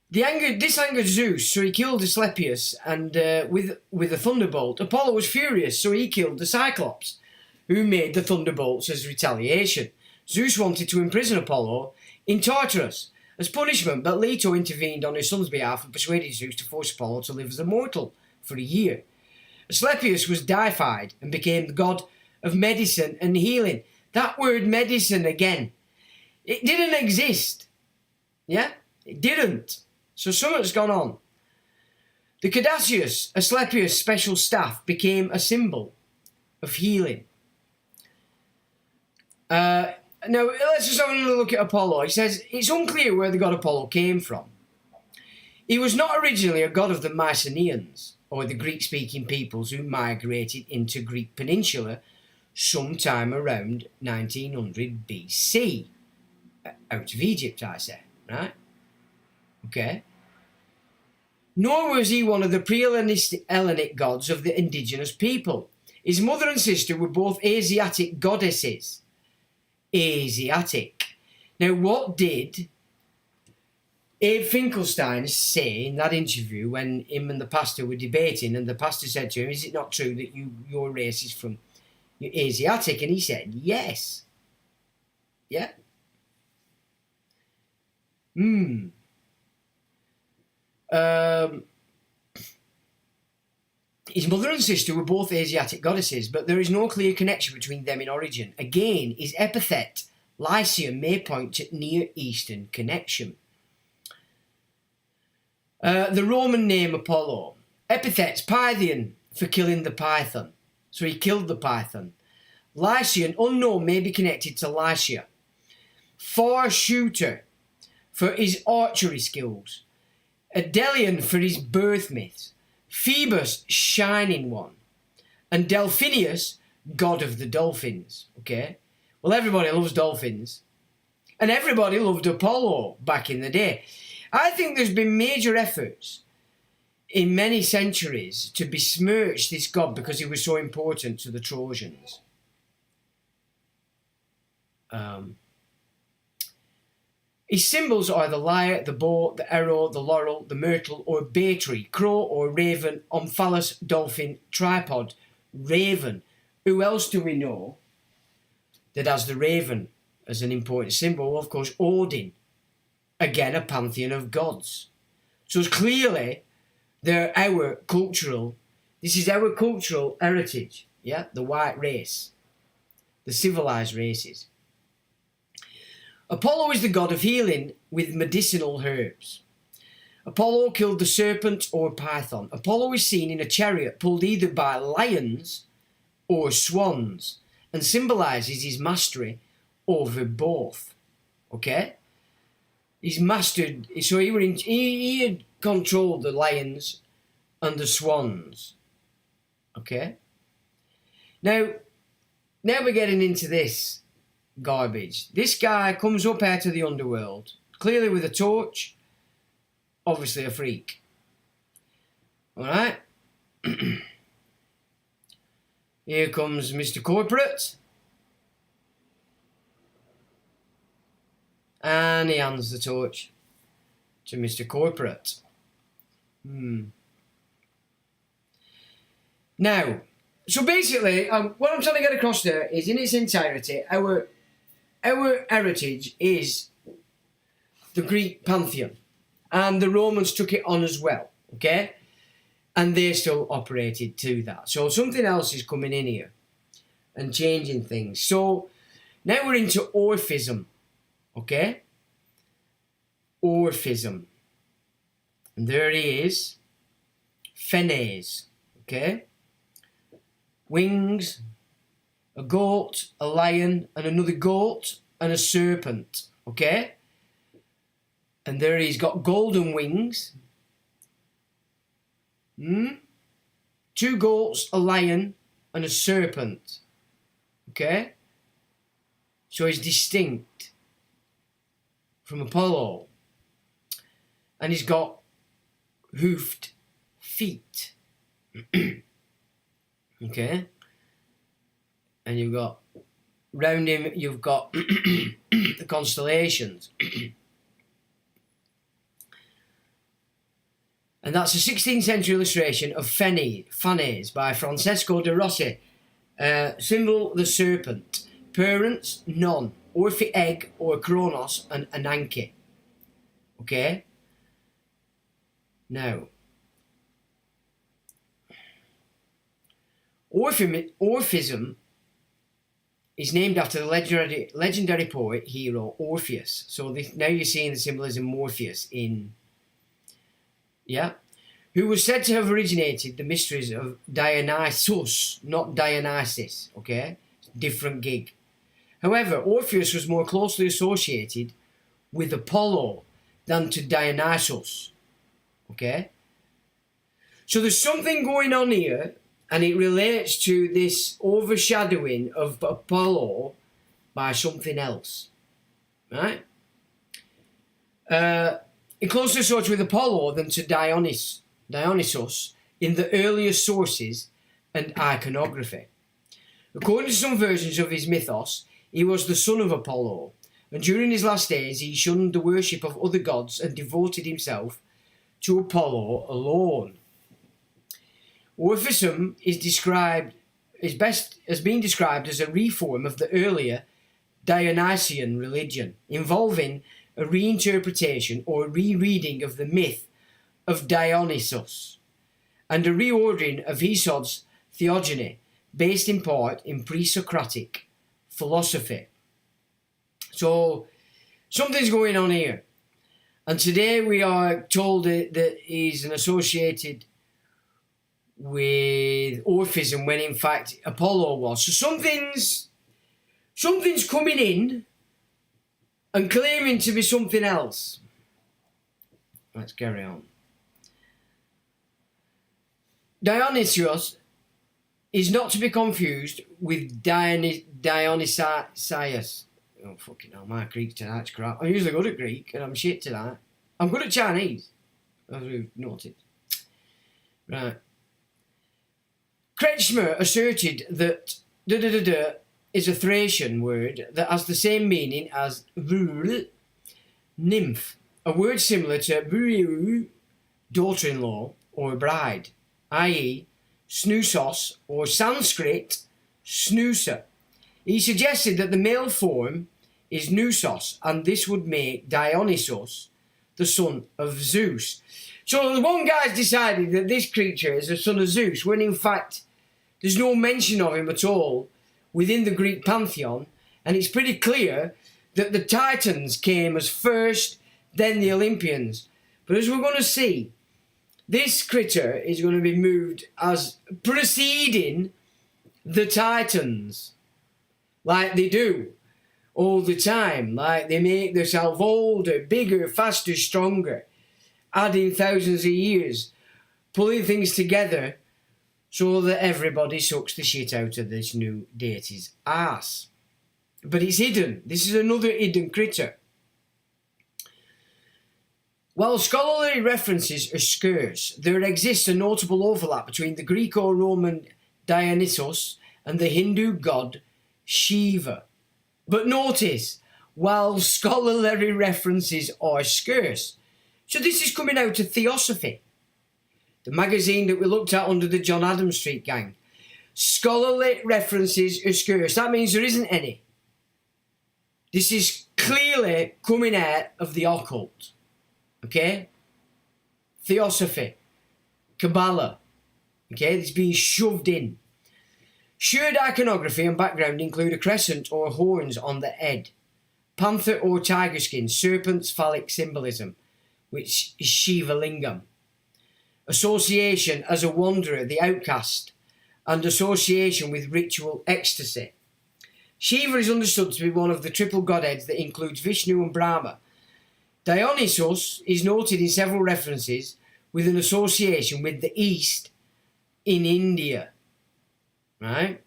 A: This angered Zeus, so he killed Asclepius, and with a thunderbolt. Apollo was furious, so he killed the Cyclops, who made the thunderbolts as retaliation. Zeus wanted to imprison Apollo in Tartarus as punishment, but Leto intervened on his son's behalf and persuaded Zeus to force Apollo to live as a mortal for a year. Asclepius was deified and became the god of medicine and healing. That word medicine again, it didn't exist. Yeah? It didn't. So something's gone on. The Caduceus, Asclepius' special staff, became a symbol of healing. Now, let's just have another look at Apollo. It says, it's unclear where the god Apollo came from. He was not originally a god of the Mycenaeans, or the Greek-speaking peoples who migrated into Greek peninsula sometime around 1900 BC. Out of Egypt, I say, right? Okay. Nor was he one of the pre-Hellenic gods of the indigenous people. His mother and sister were both Asiatic goddesses. Asiatic. Now, what did Abe Finkelstein say in that interview when him and the pastor were debating, and the pastor said to him, "Is it not true that your race is from Asiatic?" And he said, "Yes." Yeah. His mother and sister were both Asiatic goddesses, but there is no clear connection between them in origin. Again, his epithet Lycium may point to Near Eastern connection. The Roman name Apollo. Epithets Pantheon, for killing the python. So he killed the python. Lycian, unknown, may be connected to Lycia. Far shooter, for his archery skills. Adelian, for his birth myths. Phoebus, shining one. And Delphinius, god of the dolphins. Okay? Well, everybody loves dolphins. And everybody loved Apollo back in the day. I think there's been major efforts in many centuries to besmirch this god because he was so important to the Trojans. His symbols are the lyre, the bow, the arrow, the laurel, the myrtle or bay tree, crow or raven, omphalos, dolphin, tripod, raven. Who else do we know that has the raven as an important symbol? Well, of course, Odin. Again, a pantheon of gods. So clearly, this is our cultural heritage, yeah? The white race, the civilized races. Apollo is the god of healing with medicinal herbs. Apollo killed the serpent or python. Apollo is seen in a chariot pulled either by lions or swans and symbolises his mastery over both. Okay? He's mastered, so he had controlled the lions and the swans. Okay? Now we're getting into this garbage. This guy comes up out of the underworld, clearly with a torch, obviously a freak. Alright? Here comes Mr. Corporate. And he hands the torch to Mr. Corporate. Now, so basically, what I'm trying to get across there is, in its entirety, our heritage is the Greek Pantheon. And the Romans took it on as well, okay? And they still operated to that. So something else is coming in here and changing things. So now we're into Orphism. Okay? Orphism. And there he is. Phenes. Okay? Wings, a goat, a lion, and another goat, and a serpent. Okay? And there he's got golden wings. 2 goats, a lion, and a serpent. Okay? So he's distinct from Apollo. And he's got hoofed feet. Okay? And you've got, round him, you've got the constellations. And that's a 16th century illustration of Phanes by Francesco de Rossi. Symbol, the serpent. Parents, none. Orphic egg or Kronos and Ananke. Okay? Now, Orphism is named after the legendary poet hero Orpheus. So now you're seeing the symbolism Morpheus in, yeah, who was said to have originated the mysteries of Dionysus, not Dionysus, okay? Different gig. However, Orpheus was more closely associated with Apollo than to Dionysus, okay? So there's something going on here, and it relates to this overshadowing of Apollo by something else, right? It closely associated with Apollo than to Dionysus in the earlier sources and iconography. According to some versions of his mythos, he was the son of Apollo, and during his last days he shunned the worship of other gods and devoted himself to Apollo alone. Orphism has been described as a reform of the earlier Dionysian religion, involving a reinterpretation or rereading of the myth of Dionysus, and a reordering of Hesiod's theogony, based in part in pre-Socratic philosophy. So, something's going on here. And today we are told that he's associated with Orphism when in fact Apollo was. So something's coming in and claiming to be something else. Let's carry on. Dionysius is not to be confused with Dionysius. Oh, fucking hell, my Greek tonight's crap. I'm usually good at Greek, and I'm shit tonight. I'm good at Chinese, as we've noted. Right. Kretschmer asserted that is a Thracian word that has the same meaning as nymph, a word similar to daughter-in-law or bride, i.e. snoosos or Sanskrit snooser. He suggested that the male form is Nusos, and this would make Dionysus the son of Zeus. So the one guy's decided that this creature is the son of Zeus, when in fact there's no mention of him at all within the Greek Pantheon, and it's pretty clear that the Titans came as first, then the Olympians. But as we're going to see, this critter is going to be moved as preceding the Titans, like they do all the time, like they make themselves older, bigger, faster, stronger, adding thousands of years, pulling things together so that everybody sucks the shit out of this new deity's ass. But it's hidden. This is another hidden critter. While scholarly references are scarce, there exists a notable overlap between the Greco-Roman Dionysus and the Hindu god Shiva. But notice, while scholarly references are scarce, so this is coming out of Theosophy, the magazine that we looked at under the John Adams Street gang. Scholarly references are scarce. That means there isn't any. This is clearly coming out of the occult. Okay? Theosophy. Kabbalah. Okay? It's being shoved in. Shared iconography and background include a crescent or horns on the head, panther or tiger skin, serpent's phallic symbolism, which is Shiva Lingam. Association as a wanderer, the outcast, and association with ritual ecstasy. Shiva is understood to be one of the triple godheads that includes Vishnu and Brahma. Dionysus is noted in several references with an association with the East in India. Right?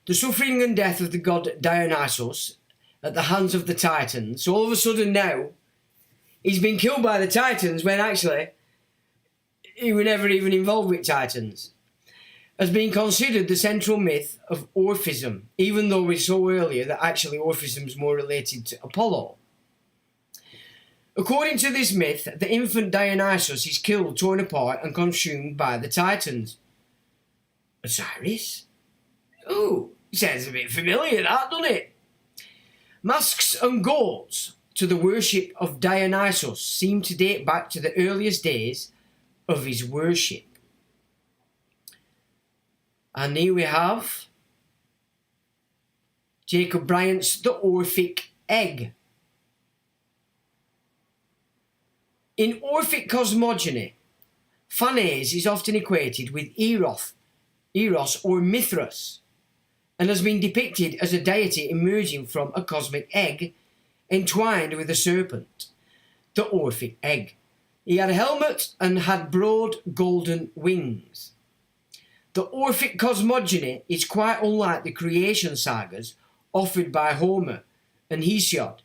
A: The suffering and death of the god Dionysus at the hands of the Titans. So all of a sudden now, he's been killed by the Titans when actually he was never even involved with Titans. Has been considered the central myth of Orphism, even though we saw earlier that actually Orphism is more related to Apollo. According to this myth, the infant Dionysus is killed, torn apart and consumed by the Titans. Osiris? Ooh, sounds a bit familiar, that, doesn't it? Masks and goats to the worship of Dionysus seem to date back to the earliest days of his worship. And here we have Jacob Bryant's The Orphic Egg. In Orphic cosmogony, Phanes is often equated with Eros or Mithras, and has been depicted as a deity emerging from a cosmic egg entwined with a serpent, the Orphic egg. He had a helmet and had broad golden wings. The Orphic cosmogony is quite unlike the creation sagas offered by Homer and Hesiod.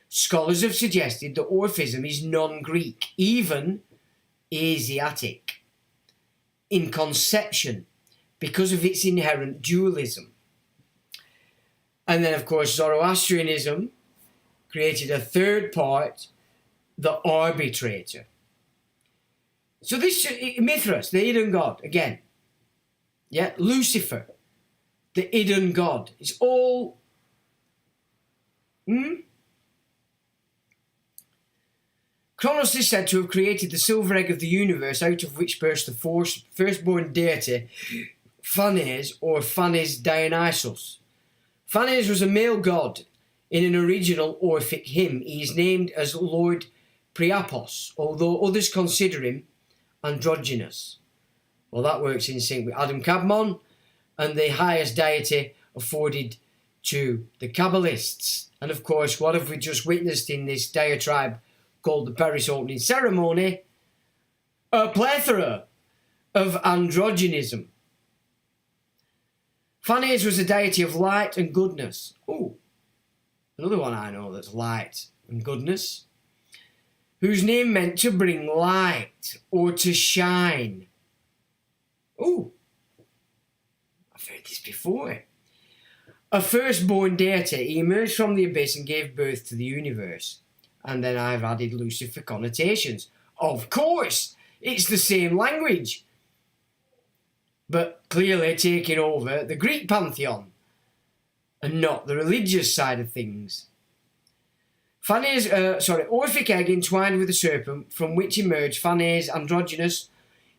A: Scholars have suggested that Orphism is non-Greek, even Asiatic, in conception because of its inherent dualism. And then, of course, Zoroastrianism created a third part, the arbitrator. So this, Mithras, the hidden god, again. Yeah, Lucifer, the hidden god. It's all... Kronos is said to have created the silver egg of the universe, out of which burst the firstborn deity, Phanes, or Phanes Dionysos. Phanes was a male god. In an original Orphic hymn, he is named as Lord Priapos, although others consider him androgynous. Well, that works in sync with Adam Kadmon and the highest deity afforded to the Kabbalists. And of course, what have we just witnessed in this diatribe called the Paris opening ceremony? A plethora of androgynism. Phanes was a deity of light and goodness. Oh, another one I know that's light and goodness, whose name meant to bring light or to shine. Oh, I've heard this before. A firstborn deity, he emerged from the abyss and gave birth to the universe. And then I've added Lucifer connotations. Of course, it's the same language, but clearly taking over the Greek Pantheon and not the religious side of things. Orphic egg entwined with a serpent, from which emerged Phanes androgynous.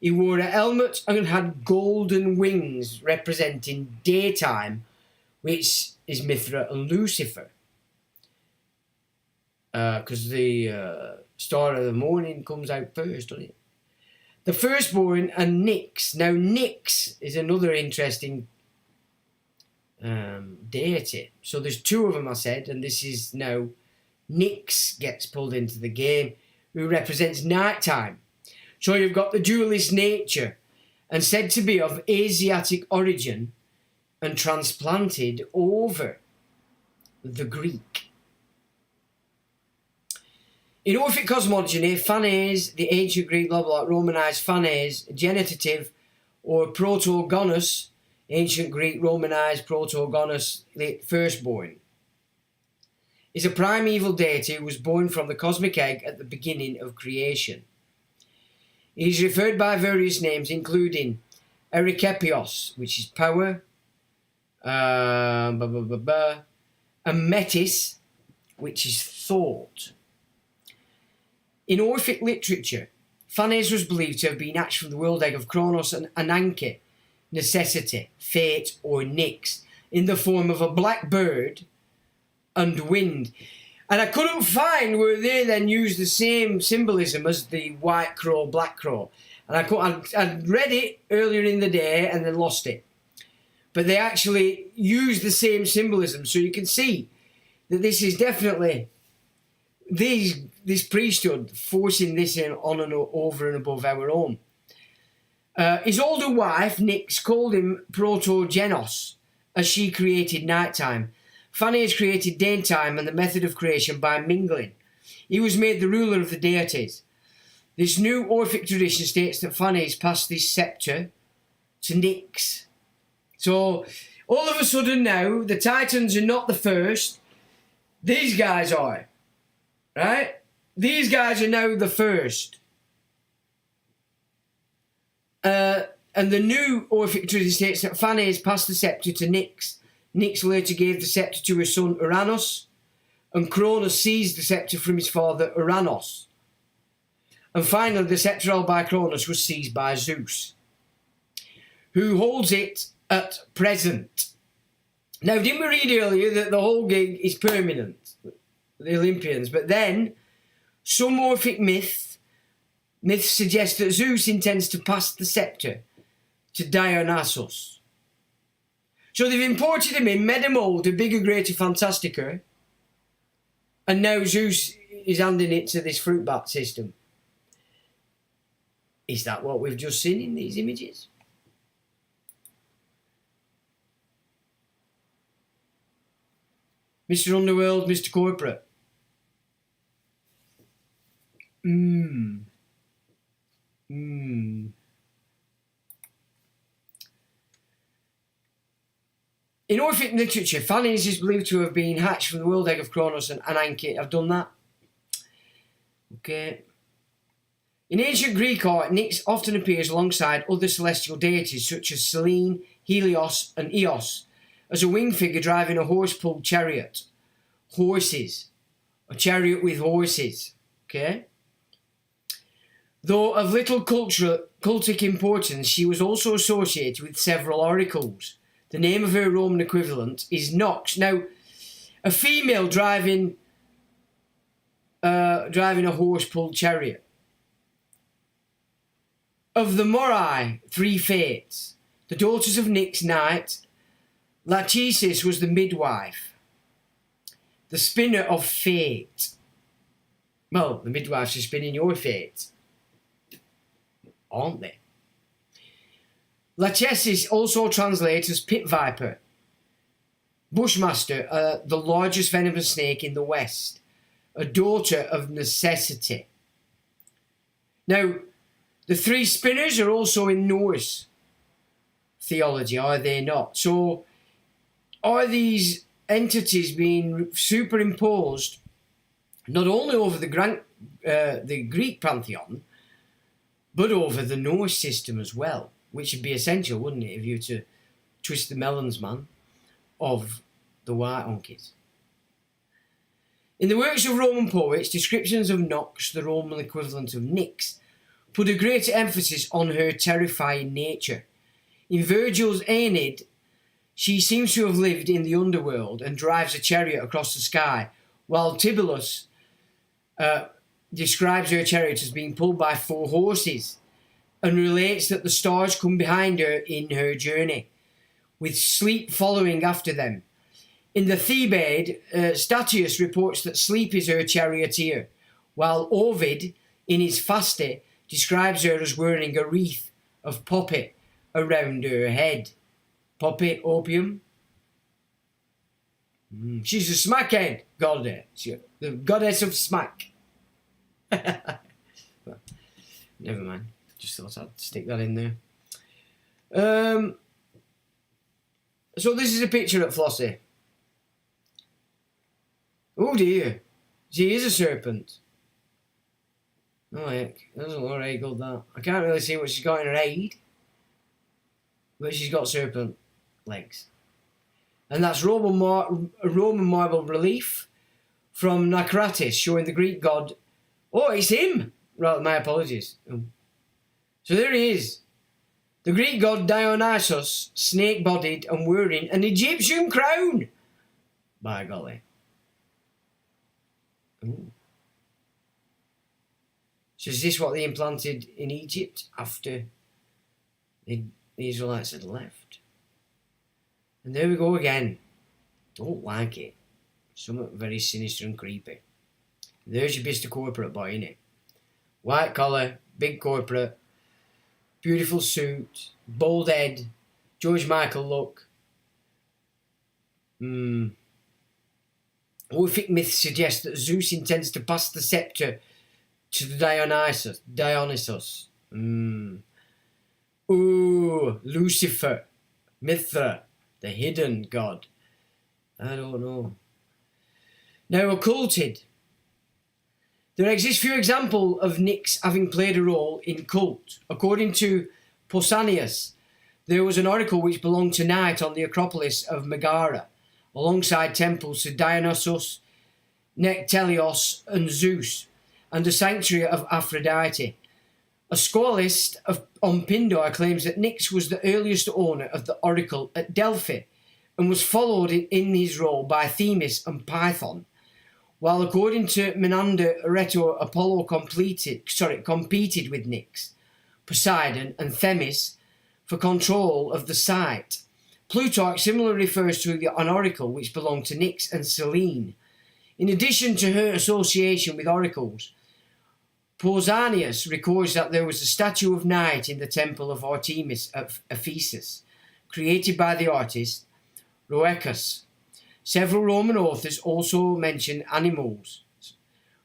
A: He wore a helmet and had golden wings representing daytime, which is Mithra and Lucifer. Because the star of the morning comes out first, doesn't it? The firstborn and Nyx. Now Nyx is another interesting deity. So there's two of them, I said, and this is now Nyx gets pulled into the game, who represents nighttime. So you've got the dualist nature, and said to be of Asiatic origin and transplanted over the Greek. In Orphic cosmogony, Phanes, the ancient Greek Romanized Phanes, genitative or protogonus, ancient Greek Romanized protogonus, the firstborn, is a primeval deity who was born from the cosmic egg at the beginning of creation. He is referred by various names, including Erikepios, which is power, and Metis, which is thought. In Orphic literature, Phanes was believed to have been hatched from the world egg of Kronos and Ananke, necessity, fate, or Nyx, in the form of a black bird and wind. And I couldn't find where they then used the same symbolism as the white crow, black crow. And I'd read it earlier in the day and then lost it. But they actually used the same symbolism. So you can see that this is definitely this priesthood forcing this in on and over and above our own. His older wife, Nyx, called him Protogenos, as she created nighttime. Phanes created daytime and the method of creation by mingling. He was made the ruler of the deities. This new Orphic tradition states that Phanes passed this sceptre to Nyx. So, all of a sudden now, the Titans are not the first. These guys are. Right? These guys are now the first. And the new Orphic tradition states that Phanes passed the sceptre to Nyx. Nyx later gave the sceptre to her son Uranus, and Cronus seized the sceptre from his father Uranos. And finally, the sceptre held by Cronus was seized by Zeus, who holds it at present. Now, didn't we read earlier that the whole gig is permanent, the Olympians? But then, some Orphic myths suggest that Zeus intends to pass the sceptre to Dionysos. So they've imported him in, made him older, bigger, greater, fantasticer, and now Zeus is handing it to this fruit bat system. Is that what we've just seen in these images? Mr. Underworld, Mr. Corporate. In In Orphic literature, Phanes is believed to have been hatched from the world egg of Kronos and Ananke. I've done that. Okay. In ancient Greek art, Nyx often appears alongside other celestial deities such as Selene, Helios and Eos, as a winged figure driving a horse-pulled chariot. Horses. A chariot with horses. Okay. Though of little cultic importance, she was also associated with several oracles. The name of her Roman equivalent is Nox. Now, a female driving a horse-pulled chariot. Of the Morai, 3 fates. The daughters of Nyx, night. Lachesis was the midwife. The spinner of fate. Well, the midwives are spinning your fate. Aren't they? Lachesis also translates as pit viper. Bushmaster, the largest venomous snake in the West. A daughter of necessity. Now, the 3 spinners are also in Norse theology, are they not? So, are these entities being superimposed not only over the Greek pantheon, but over the Norse system as well, which would be essential, wouldn't it, if you were to twist the melons, man, of the white honkies. In the works of Roman poets, descriptions of Nox, the Roman equivalent of Nyx, put a greater emphasis on her terrifying nature. In Virgil's Aeneid, she seems to have lived in the underworld and drives a chariot across the sky, while Tibullus describes her chariot as being pulled by 4 horses and relates that the stars come behind her in her journey, with sleep following after them. In the Thebaid, Statius reports that sleep is her charioteer, while Ovid, in his Fasti, describes her as wearing a wreath of poppy around her head. Poppy, opium. She's a smackhead goddess, the goddess of smack. Well, never mind. Just thought I'd stick that in there. So this is a picture of Flossie. Oh dear, she is a serpent. Oh heck, that doesn't look very good, that. I can't really see what she's got in her head, but she's got serpent legs. And that's a Roman marble relief from Naucratis, showing the Greek god. Oh, it's him! Right, my apologies. So there he is. The Greek god Dionysus, snake-bodied and wearing an Egyptian crown. By golly. Ooh. So is this what they implanted in Egypt after the Israelites had left? And there we go again. Don't like it. Something very sinister and creepy. There's your Mr. Corporate boy, innit? White collar, big corporate, beautiful suit, bald head, George Michael look. Orphic myths suggest that Zeus intends to pass the scepter to Dionysus. Ooh, Lucifer, Mithra, the hidden god. I don't know. Now, occulted. There exist few examples of Nyx having played a role in cult. According to Pausanias, there was an oracle which belonged to night on the Acropolis of Megara, alongside temples to Dionysus, Nectelios and Zeus, and a sanctuary of Aphrodite. A squalist on Pindar claims that Nyx was the earliest owner of the oracle at Delphi, and was followed in his role by Themis and Python, while according to Menander, Rhetor, Apollo competed with Nyx, Poseidon and Themis for control of the site. Plutarch similarly refers to an oracle which belonged to Nyx and Selene. In addition to her association with oracles, Pausanias records that there was a statue of night in the temple of Artemis of Ephesus, created by the artist Roecus. Several Roman authors also mention animals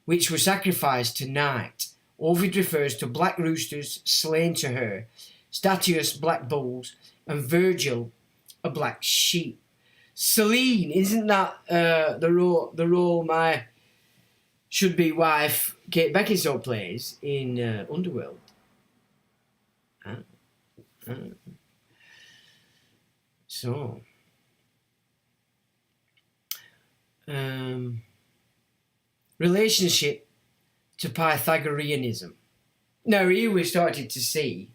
A: which were sacrificed to night. Ovid refers to black roosters slain to her, Statius black bulls, and Virgil a black sheep. Celine, isn't that the role my should-be wife Kate Beckinsale plays in Underworld? So, relationship to Pythagoreanism. Now here we started to see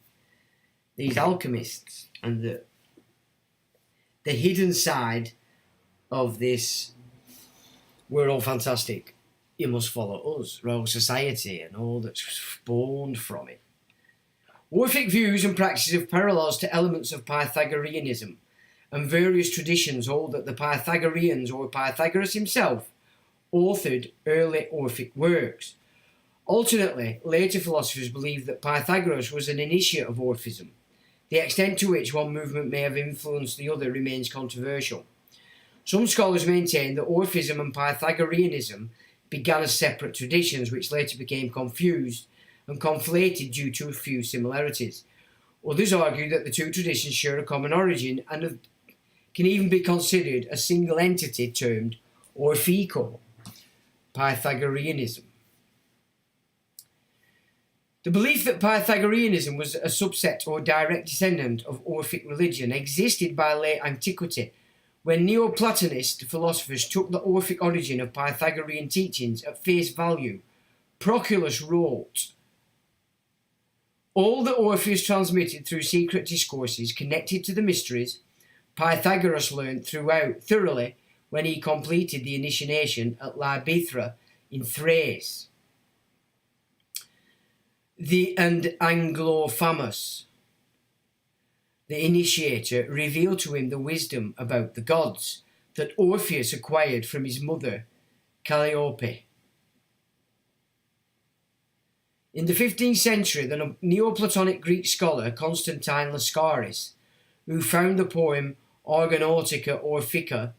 A: these alchemists and the hidden side of this. We're all fantastic. You must follow us, Royal Society, and all that's spawned from it. Orphic views and practices have parallels to elements of Pythagoreanism, and various traditions hold that the Pythagoreans or Pythagoras himself authored early Orphic works. Alternately, later philosophers believed that Pythagoras was an initiate of Orphism. The extent to which one movement may have influenced the other remains controversial. Some scholars maintain that Orphism and Pythagoreanism began as separate traditions which later became confused and conflated due to a few similarities. Others argue that the two traditions share a common origin and can even be considered a single entity termed Orphico, Pythagoreanism. The belief that Pythagoreanism was a subset or direct descendant of Orphic religion existed by late antiquity, when Neoplatonist philosophers took the Orphic origin of Pythagorean teachings at face value. Proclus wrote, "All that Orpheus transmitted through secret discourses connected to the mysteries, Pythagoras learned thoroughly when he completed the initiation at Libethra in Thrace. And Anglo-Famous, the initiator, revealed to him the wisdom about the gods that Orpheus acquired from his mother, Calliope." In the 15th century, the Neoplatonic Greek scholar Constantine Lascaris, who found the poem Organautica Orphica,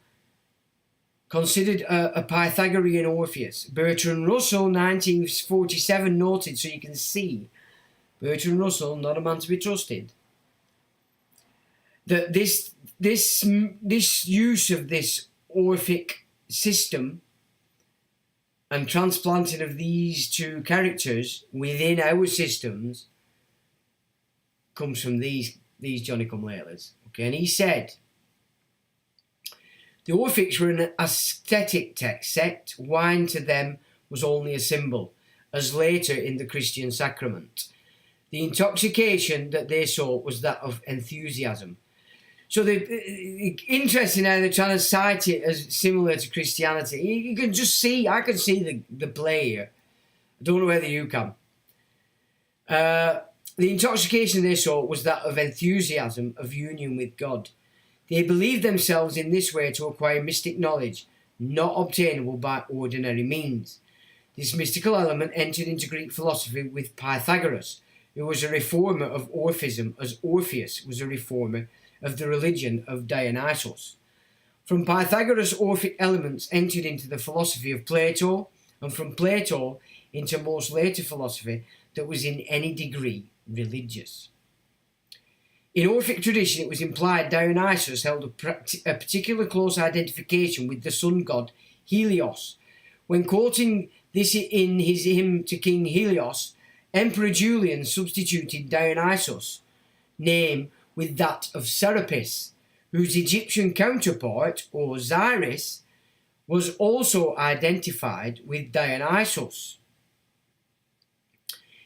A: considered a Pythagorean Orpheus. Bertrand Russell, 1947, noted, so you can see, Bertrand Russell, not a man to be trusted, that this use of this Orphic system and transplanting of these two characters within our systems comes from these Johnny-come-laters. Okay, and he said, the Orphics were an ascetic sect. Wine to them was only a symbol, as later in the Christian sacrament. The intoxication that they sought was that of enthusiasm. So interesting how they're trying to cite it as similar to Christianity. You can just see, I can see the play here. I don't know whether you can. The intoxication they sought was that of enthusiasm, of union with God. They believed themselves in this way to acquire mystic knowledge, not obtainable by ordinary means. This mystical element entered into Greek philosophy with Pythagoras, who was a reformer of Orphism, as Orpheus was a reformer of the religion of Dionysus. From Pythagoras, Orphic elements entered into the philosophy of Plato, and from Plato into most later philosophy that was in any degree religious. In Orphic tradition, it was implied Dionysus held a particular close identification with the sun god Helios. When quoting this in his hymn to King Helios, Emperor Julian substituted Dionysus' name with that of Serapis, whose Egyptian counterpart, Osiris, was also identified with Dionysus.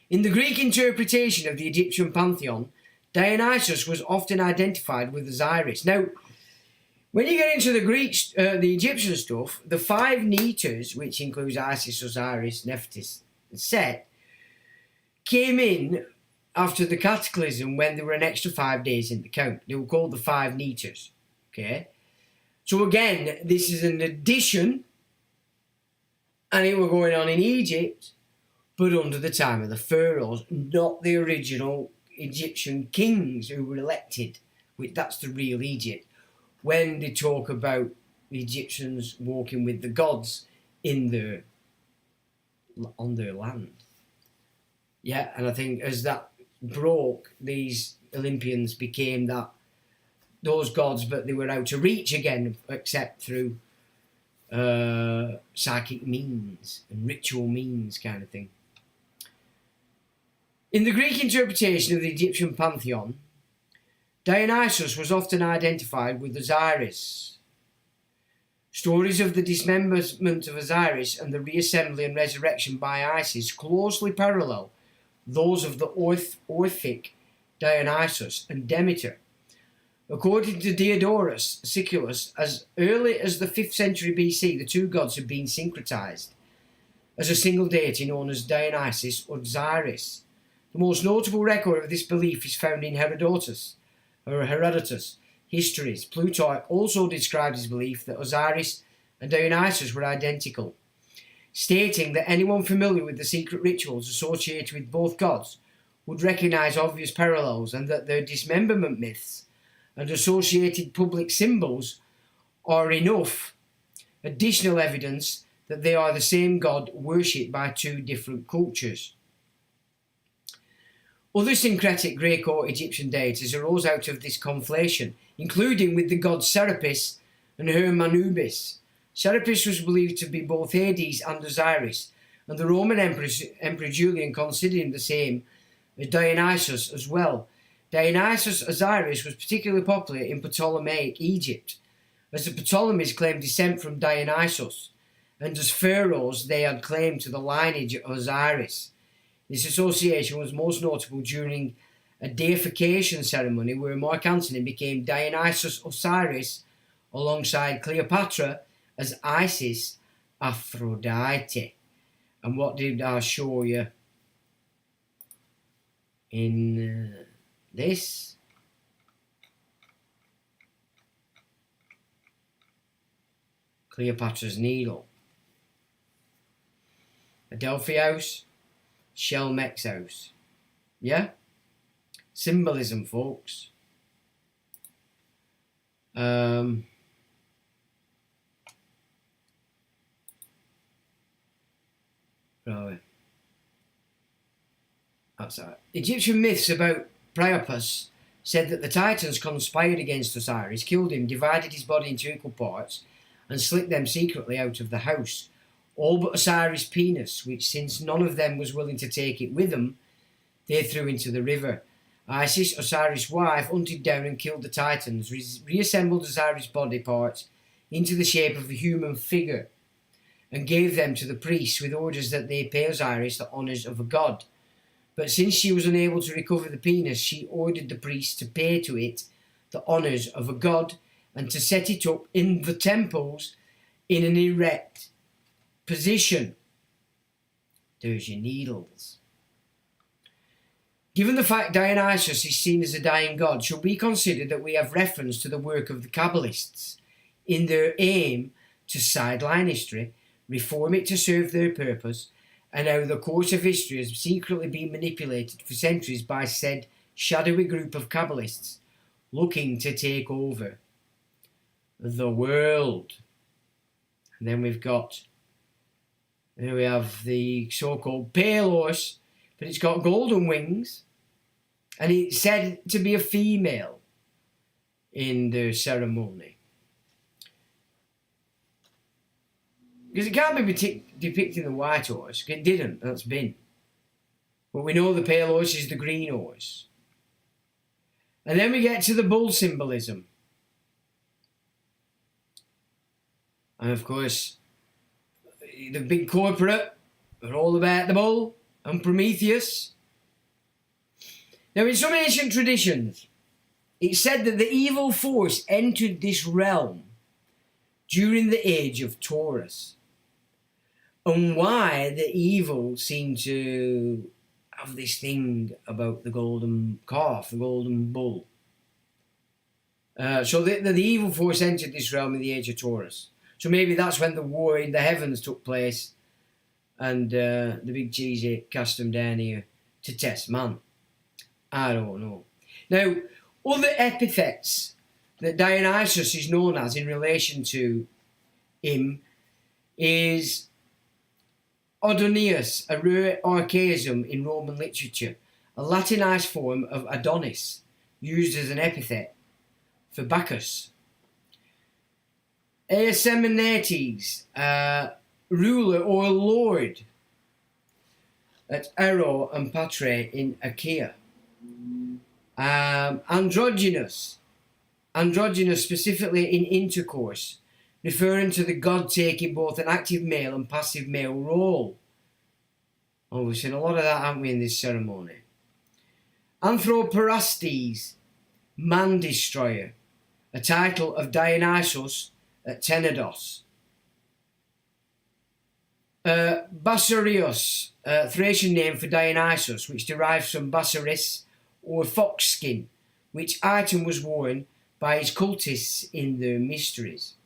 A: In the Greek interpretation of the Egyptian Pantheon, Dionysus was often identified with Osiris. Now, when you get into the Egyptian stuff, the 5 Neters, which includes Isis, Osiris, Nephthys, and Set, came in after the cataclysm when there were an extra 5 days in the count. They were called the 5 Neters. Okay? So again, this is an addition, and it were going on in Egypt, but under the time of the pharaohs, not the original Egyptian kings who were elected. That's the real Egypt. When they talk about the Egyptians walking with the gods on their land. Yeah, and I think as that broke, these Olympians became that those gods, but they were out of reach again, except through psychic means and ritual means kind of thing. In the Greek interpretation of the Egyptian Pantheon, Dionysus was often identified with Osiris. Stories of the dismemberment of Osiris and the reassembly and resurrection by Isis closely parallel those of the Orphic Dionysus and Demeter. According to Diodorus Siculus, as early as the 5th century BC, the two gods had been syncretized as a single deity known as Dionysus or Osiris. The most notable record of this belief is found in Herodotus' histories. Plutarch also described his belief that Osiris and Dionysus were identical, stating that anyone familiar with the secret rituals associated with both gods would recognize obvious parallels, and that their dismemberment myths and associated public symbols are enough additional evidence that they are the same god worshipped by two different cultures. Other syncretic Greco-Egyptian deities arose out of this conflation, including with the gods Serapis and Hermanubis. Serapis was believed to be both Hades and Osiris, and the Roman Emperor Julian considered him the same as Dionysus as well. Dionysus Osiris was particularly popular in Ptolemaic Egypt, as the Ptolemies claimed descent from Dionysus, and as pharaohs they had claim to the lineage of Osiris. This association was most notable during a deification ceremony where Mark Antony became Dionysus Osiris alongside Cleopatra as Isis Aphrodite. And what did I show you in this? Cleopatra's Needle. Adelia House, Shelmech's house. Yeah? Symbolism, folks. Right. That's that. Egyptian myths about Priapus said that the Titans conspired against Osiris, killed him, divided his body into equal parts, and slipped them secretly out of the house. All but Osiris' penis, which, since none of them was willing to take it with them, they threw into the river. Isis, Osiris' wife, hunted down and killed the Titans, reassembled Osiris' body parts into the shape of a human figure, and gave them to the priests with orders that they pay Osiris the honours of a god. But since she was unable to recover the penis, she ordered the priests to pay to it the honours of a god and to set it up in the temples in an erect position. There's your needles. Given the fact Dionysus is seen as a dying god, shall we consider that we have reference to the work of the Kabbalists in their aim to sideline history, reform it to serve their purpose, and how the course of history has secretly been manipulated for centuries by said shadowy group of Kabbalists looking to take over the world? And then we have the so-called pale horse, but it's got golden wings, and it's said to be a female in the ceremony. Because it can't be depicting the white horse. It didn't, that's been. But we know the pale horse is the green horse. And then we get to the bull symbolism. And of course, the big corporate are all about the bull and Prometheus. Now, in some ancient traditions, it's said that the evil force entered this realm during the age of Taurus. And why the evil seemed to have this thing about the golden calf, the golden bull. So the evil force entered this realm in the age of Taurus. So maybe that's when the war in the heavens took place, and the big cheesy cast them down here to test man. I don't know. Now, other epithets that Dionysus is known as in relation to him is Adoneus, a rare archaism in Roman literature, a Latinized form of Adonis, used as an epithet for Bacchus. Aesemnetes, ruler or lord at Ero and Patre in Achaia. Androgynous specifically in intercourse, referring to the god taking both an active male and passive male role. Oh, we've seen a lot of that, haven't we, in this ceremony. Anthroporastes, man destroyer, a title of Dionysus at Tenedos. Basarios, Thracian name for Dionysus, which derives from basaris or fox skin, which item was worn by his cultists in their mysteries.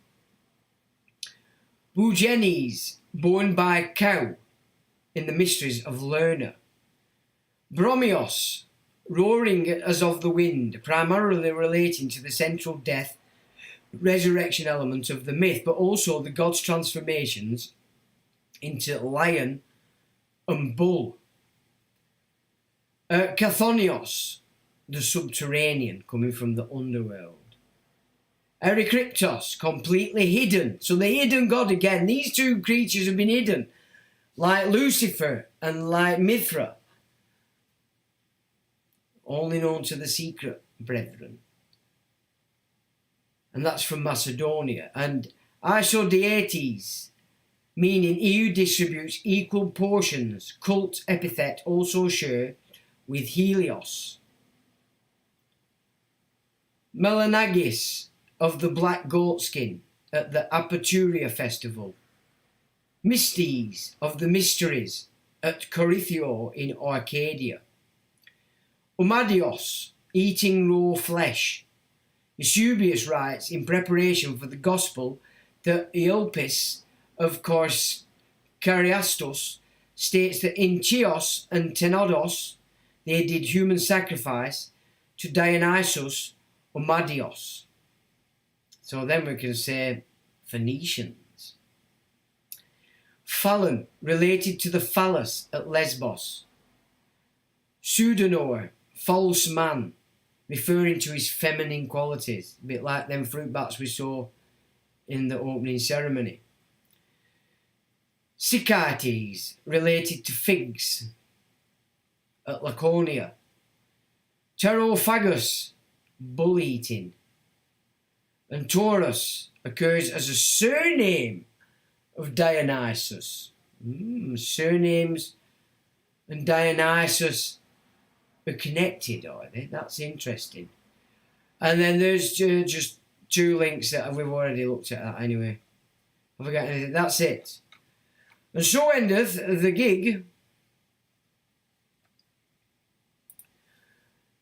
A: Bugenes, born by a cow in the mysteries of Lerna. Bromios, roaring as of the wind, primarily relating to the central death, resurrection element of the myth, but also the god's transformations into lion and bull. Cathonios, the subterranean, coming from the underworld. Ericryptos, completely hidden. So the hidden god again. These two creatures have been hidden, like Lucifer and like Mithra, only known to the secret brethren. And that's from Macedonia. And Isodietes, meaning he who distributes equal portions, cult epithet also share with Helios. Melanagis, of the black goat skin at the Aperturia festival. Mystes, of the mysteries at Corythio in Arcadia. Umadios, eating raw flesh. Eusebius writes in preparation for the gospel that Eulpis of course Cariastos states that in Chios and Tenodos they did human sacrifice to Dionysus Umadios. So then we can say Phoenicians. Phallon, related to the phallus at Lesbos. Pseudonor, false man, referring to his feminine qualities, a bit like them fruit bats we saw in the opening ceremony. Sicates, related to figs at Laconia. Pterophagus, bull eating. And Taurus occurs as a surname of Dionysus. Surnames and Dionysus are connected, are they? That's interesting. And then there's just two links that we've already looked at that anyway. Have I got anything? That's it. And so endeth the gig.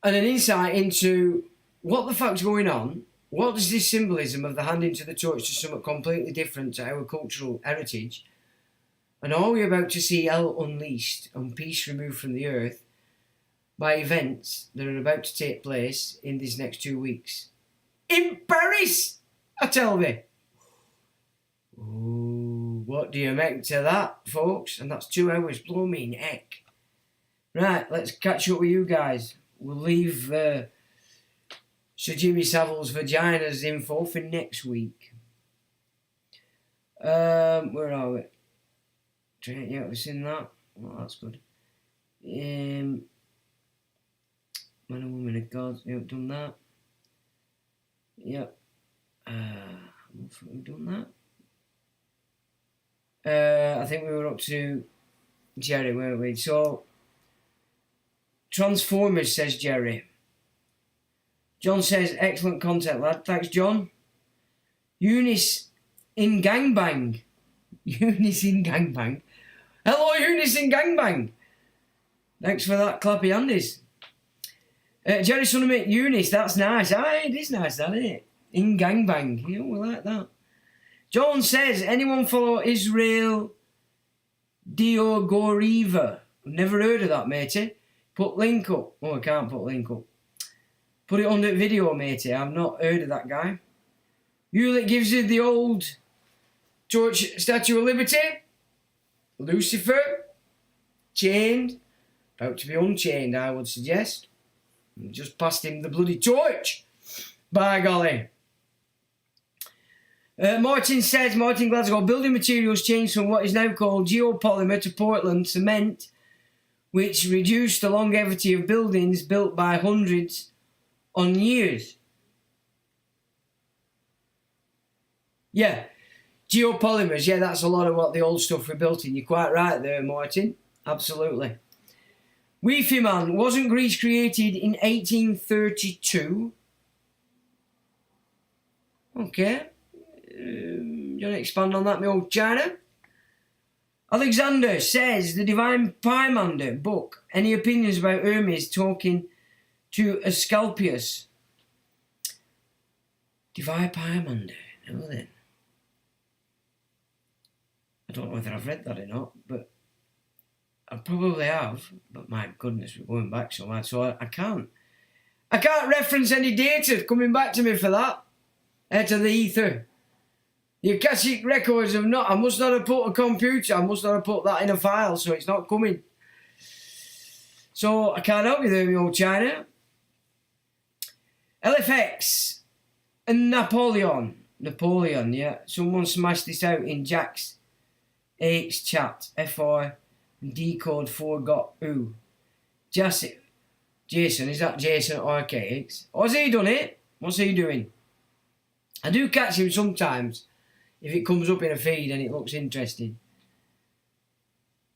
A: And an insight into what the fuck's going on. What is this symbolism of the handing to the torch to something completely different to our cultural heritage? And are we about to see hell unleashed and peace removed from the earth by events that are about to take place in these next 2 weeks? In Paris, I tell me. Ooh, what do you make to that, folks? And that's 2 hours, blooming heck. Right, let's catch up with you guys. We'll leave Sir Jimmy Savile's Vagina's info for next week. Where are we? Yeah, we've seen that. Well, that's good. Man and Woman of God, we've done that. Yep. We've done that. I think we were up to Jerry, weren't we? So, Transformers, says Jerry. John says, excellent content, lad. Thanks, John. Eunice in Gangbang. Eunice in Gangbang. Hello, Eunice in Gangbang. Thanks for that clappy handies. Jerry Sonamit, Eunice, that's nice. Aye, it is nice, that, isn't it? In Gangbang. Yeah, we like that. John says, anyone follow Israel Diogoriva? Never heard of that, matey. Put link up. Oh, I can't put link up. Put it on the video, matey. I've not heard of that guy. Hewlett gives you the old torch Statue of Liberty. Lucifer. Chained. About to be unchained, I would suggest. Just passed him the bloody torch. By golly. Martin Glasgow, building materials changed from what is now called geopolymer to Portland cement, which reduced the longevity of buildings built by hundreds on years. Yeah, geopolymers, yeah, that's a lot of what the old stuff we built in. You're quite right there, Martin. Absolutely. Weefy Man, wasn't Greece created in 1832? Okay. You want to expand on that, my old China? Alexander says, the Divine Pymander book. Any opinions about Hermes talking to Asclepius? Divine Pymander. No then. I don't know whether I've read that or not, but I probably have. But my goodness, we're going back so much, so I can't reference any data coming back to me for that. Out of the ether. The Akashic records have not. I must not have put a computer. I must not have put that in a file, so it's not coming. So I can't help you there, my old China. LFX and Napoleon. Napoleon, yeah. Someone smashed this out in Jack's H chat. FR decode forgot who. Jason, is that Jason RKX? Or has he done it? What's he doing? I do catch him sometimes if it comes up in a feed and it looks interesting.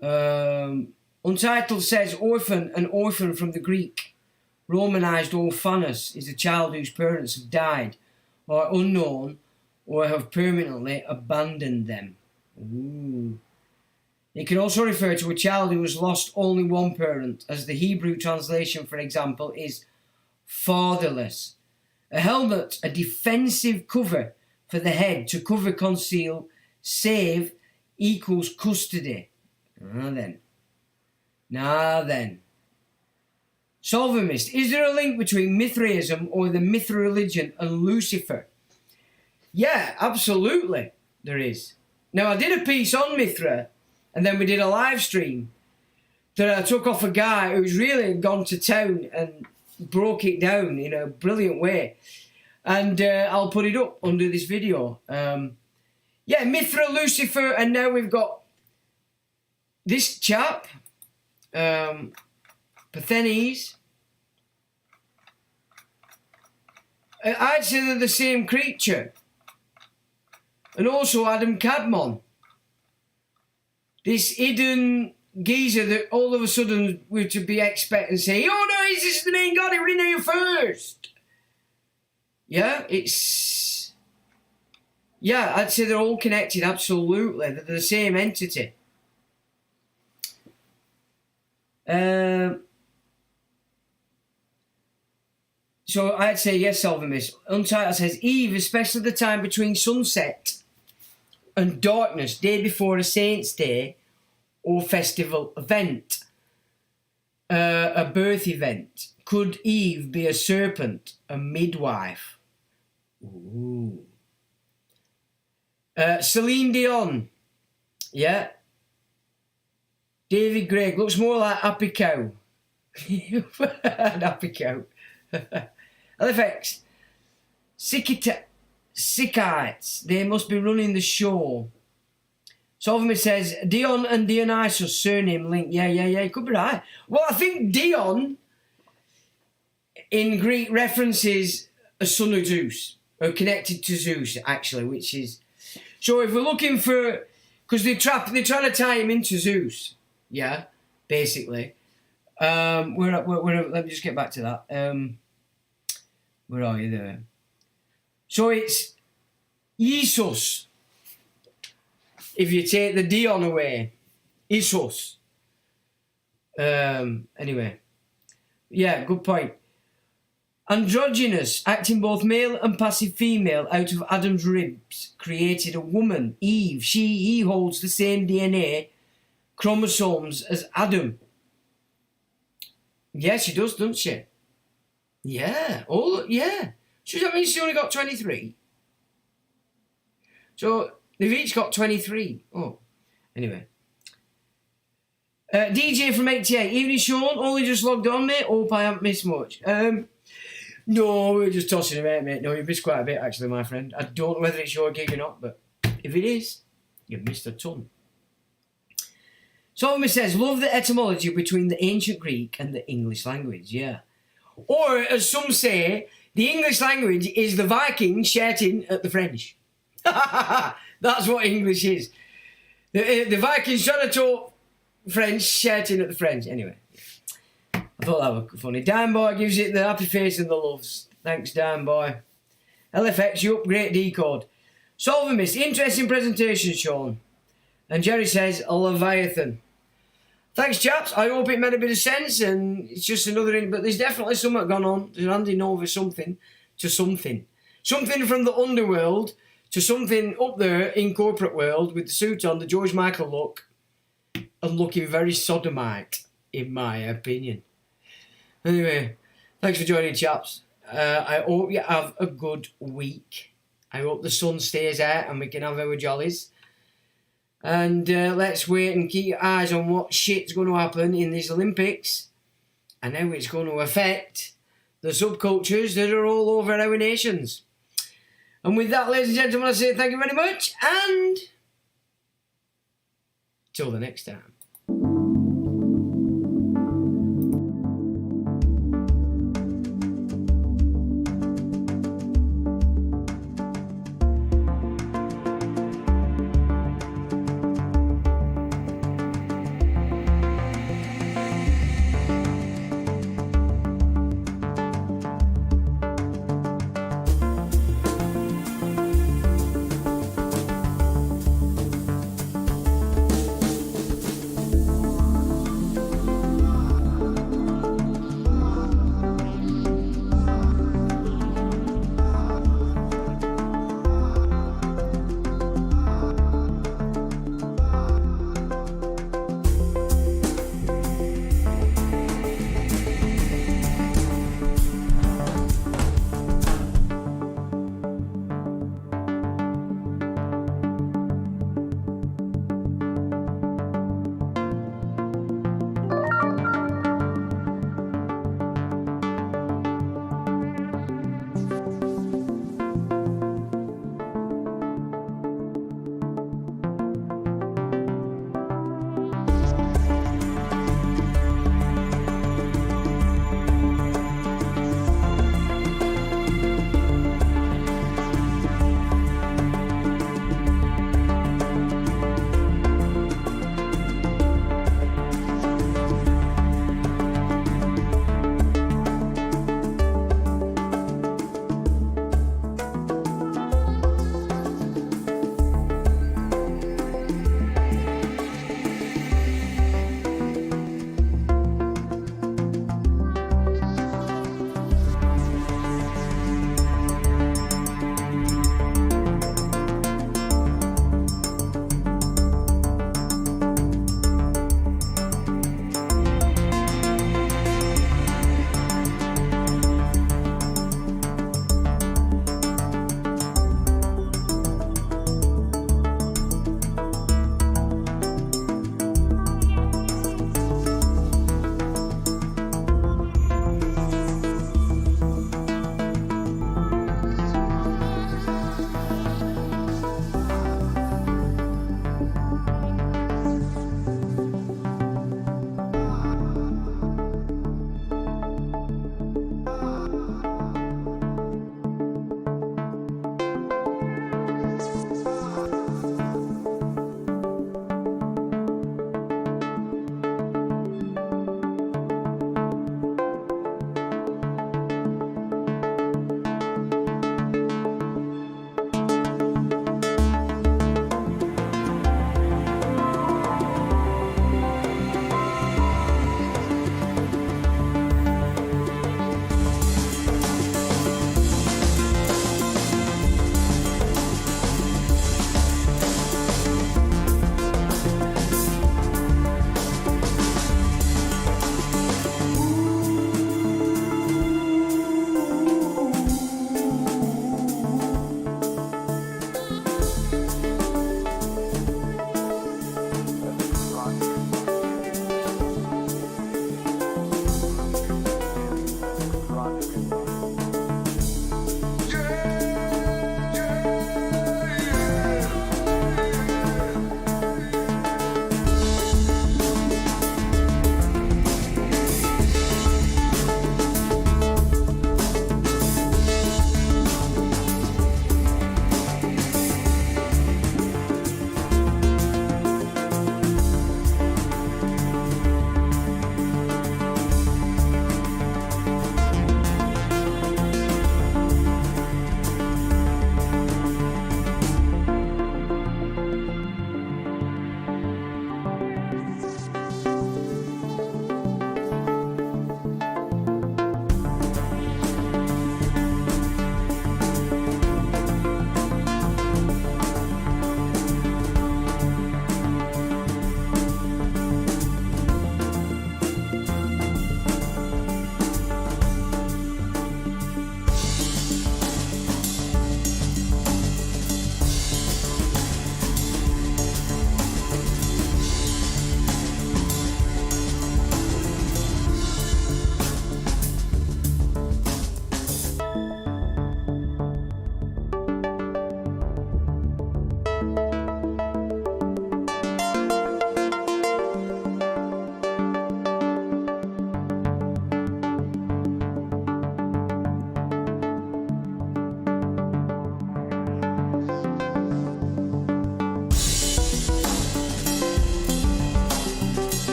A: Untitled says orphan, an orphan from the Greek. Romanised orphanus is a child whose parents have died or are unknown or have permanently abandoned them. Ooh. It can also refer to a child who has lost only one parent, as the Hebrew translation, for example, is fatherless. A helmet, a defensive cover for the head to cover, conceal, save, equals custody. Now then. Solvemist, is there a link between Mithraism or the Mithra religion and Lucifer? Yeah, absolutely there is. Now, I did a piece on Mithra, and then we did a live stream that I took off a guy who's really gone to town and broke it down in a brilliant way. And I'll put it up under this video. Yeah, Mithra, Lucifer, and now we've got this chap, Parthenes. I'd say they're the same creature. And also Adam Cadmon. This hidden geezer that all of a sudden we're to be expecting and say, oh no, he's just the main god, he was in here first. Yeah, yeah, I'd say they're all connected, absolutely. They're the same entity. So I'd say yes, Salvamis. Untitled says, Eve, especially the time between sunset and darkness, day before a saint's day or festival event, a birth event. Could Eve be a serpent, a midwife? Ooh. Celine Dion. Yeah. David Gregg. Looks more like Happy Cow. An Happy Cow. LFX. Sickites. They must be running the show. Solvemir says, Dion and Dionysus surname link. Yeah, you could be right. Well, I think Dion in Greek references a son of Zeus, or connected to Zeus, actually, which is... So if we're looking for... Because they're trying to tie him into Zeus, yeah, basically. Let me just get back to that. Where are you there? So it's Jesus. If you take the Dion away, Jesus. Anyway, yeah, good point. Androgynous, acting both male and passive female out of Adam's ribs, created a woman, Eve. He holds the same DNA chromosomes as Adam. Yeah, she does, doesn't she? Yeah. Yeah. So that means she only got 23. So they've each got 23. Oh, anyway. DJ from 88. Evening, Sean. Only just logged on, mate. Hope I haven't missed much. No, we were just tossing him out, mate. No, you've missed quite a bit, actually, my friend. I don't know whether it's your gig or not, but if it is, you've missed a ton. Solomon says, love the etymology between the ancient Greek and the English language, yeah. Or, as some say, the English language is the Vikings shouting at the French. That's what English is. The Vikings trying to talk French, shouting at the French. Anyway, I thought that was funny. Dan Boy gives it the happy face and the loves. Thanks, Dan Boy. LFX, you up, great decode. Solve a miss. Interesting presentation, Sean. And Jerry says, a Leviathan. Thanks, chaps. I hope it made a bit of sense, and it's just another... But there's definitely something gone on. There's handing over something to something. Something from the underworld to something up there in corporate world with the suit on, the George Michael look, and looking very sodomite, in my opinion. Anyway, thanks for joining, chaps. I hope you have a good week. I hope the sun stays out and we can have our jollies. And let's wait and keep your eyes on what shit's going to happen in these Olympics and how it's going to affect the subcultures that are all over our nations. And with that, ladies and gentlemen, I say thank you very much, and till the next time.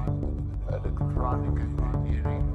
B: Electronic engineering.